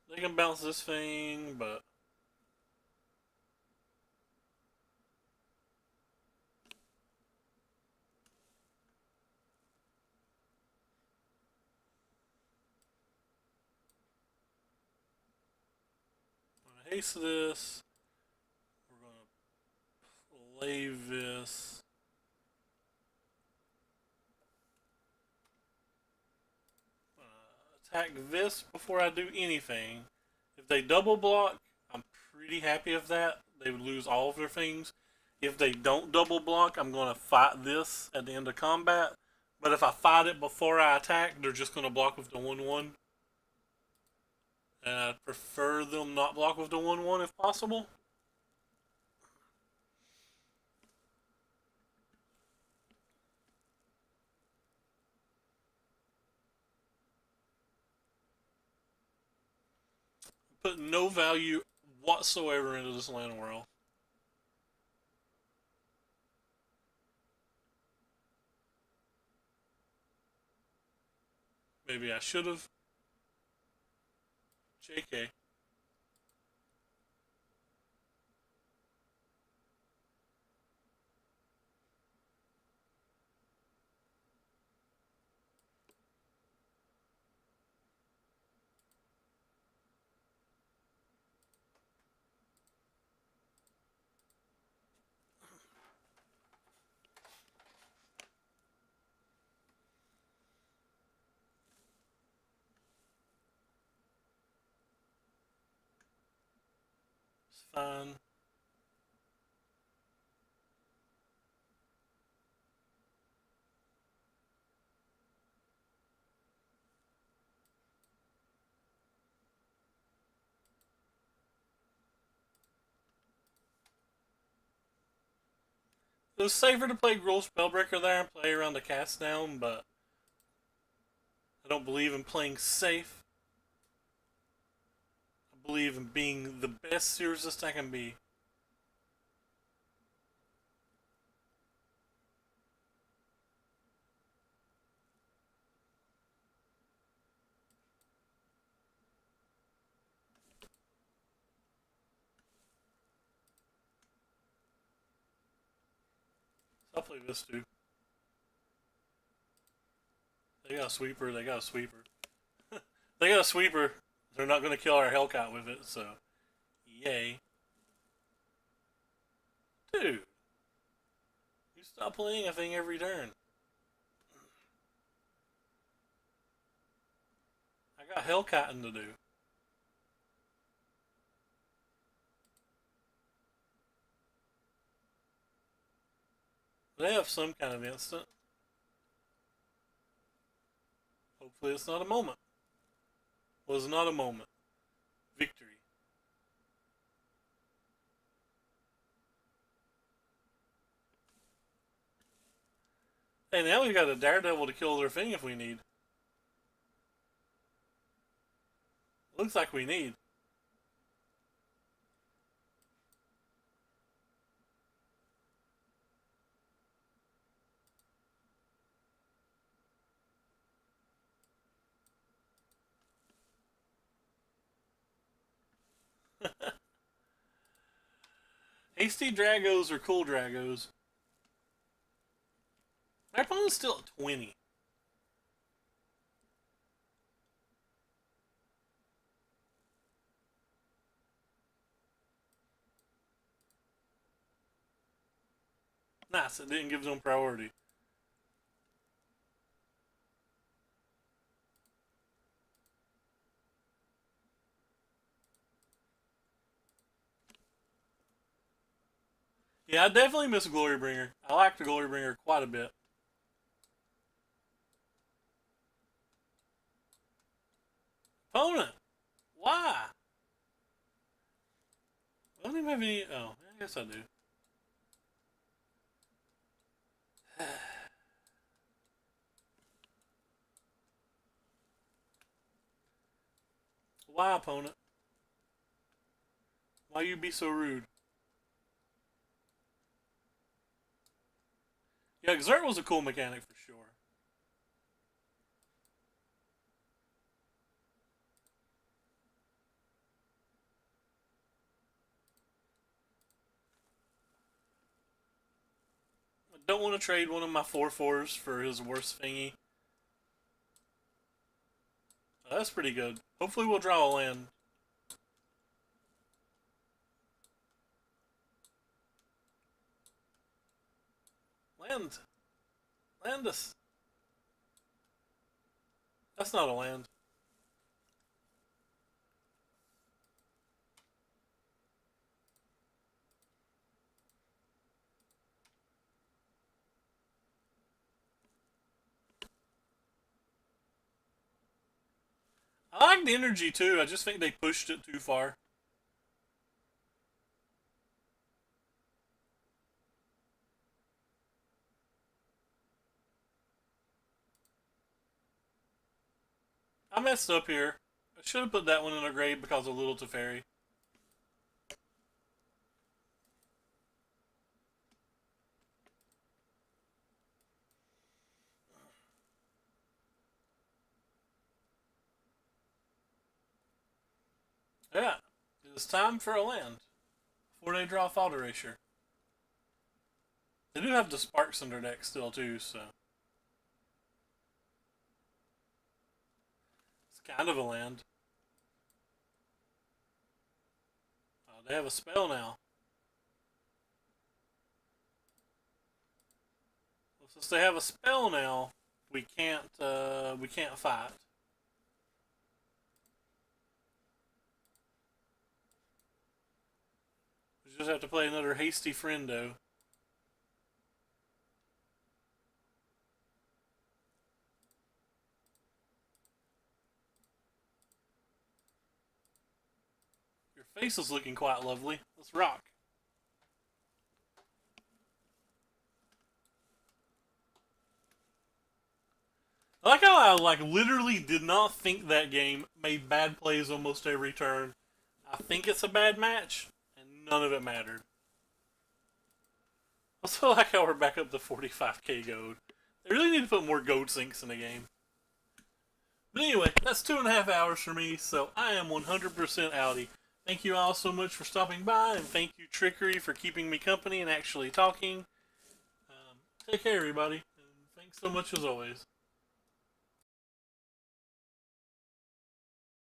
They can bounce this thing, but... I'm going to haste this. We're going to play this. Attack this before I do anything. If they double block, I'm pretty happy with that. They would lose all of their things. If they don't double block, I'm going to fight this at the end of combat. But if I fight it before I attack, they're just going to block with the 1-1. And I'd prefer them not block with the 1-1 if possible. Put no value whatsoever into this land world. Maybe I should have. JK. It's fine. It was safer to play Gruul Spellbreaker there and play around the cast down, but I don't believe in playing safe. I believe in being the best Seersist I can be. I'll play this dude. They got a sweeper, they got a sweeper. They got a sweeper. They're not going to kill our Hellcat with it, so yay. Dude, you stop playing a thing every turn. I got Hellcatting to do. They have some kind of instant. Hopefully it's not a moment. Was not a moment. Victory. Hey, now we've got a Daredevil to kill their thing if we need. Looks like we need. Hasty Dragos or cool Dragos. My opponent's still at 20. Nice, it didn't give them priority. Yeah, I definitely miss Glorybringer. I like the Glorybringer quite a bit. Opponent! Why? I don't even have any... Oh, I guess I do. Why, opponent? Why you be so rude? Yeah, Exert was a cool mechanic for sure. I don't want to trade one of my 4/4s for his worst thingy. Oh, that's pretty good. Hopefully we'll draw a land. Land. Land us. That's not a land. I like the energy too. I just think they pushed it too far. I messed up here. I should have put that one in a grade because of Little Teferi. Yeah, it's time for a land. Before they draw Fault Erasure. They do have the Sparks in their deck still too, so... It's kind of a land. They have a spell now. Well, since they have a spell now, we can't fight. We just have to play another Hasty Friendo. Your face is looking quite lovely. Let's rock. I like how I literally did not think that game, made bad plays almost every turn. I think it's a bad match, and none of it mattered. Also like how we're back up to 45k gold. They really need to put more gold sinks in the game. But anyway, that's 2.5 hours for me, so I am 100% outie. Thank you all so much for stopping by, and thank you Trickery for keeping me company and actually talking. Take care, everybody, and thanks so much as always.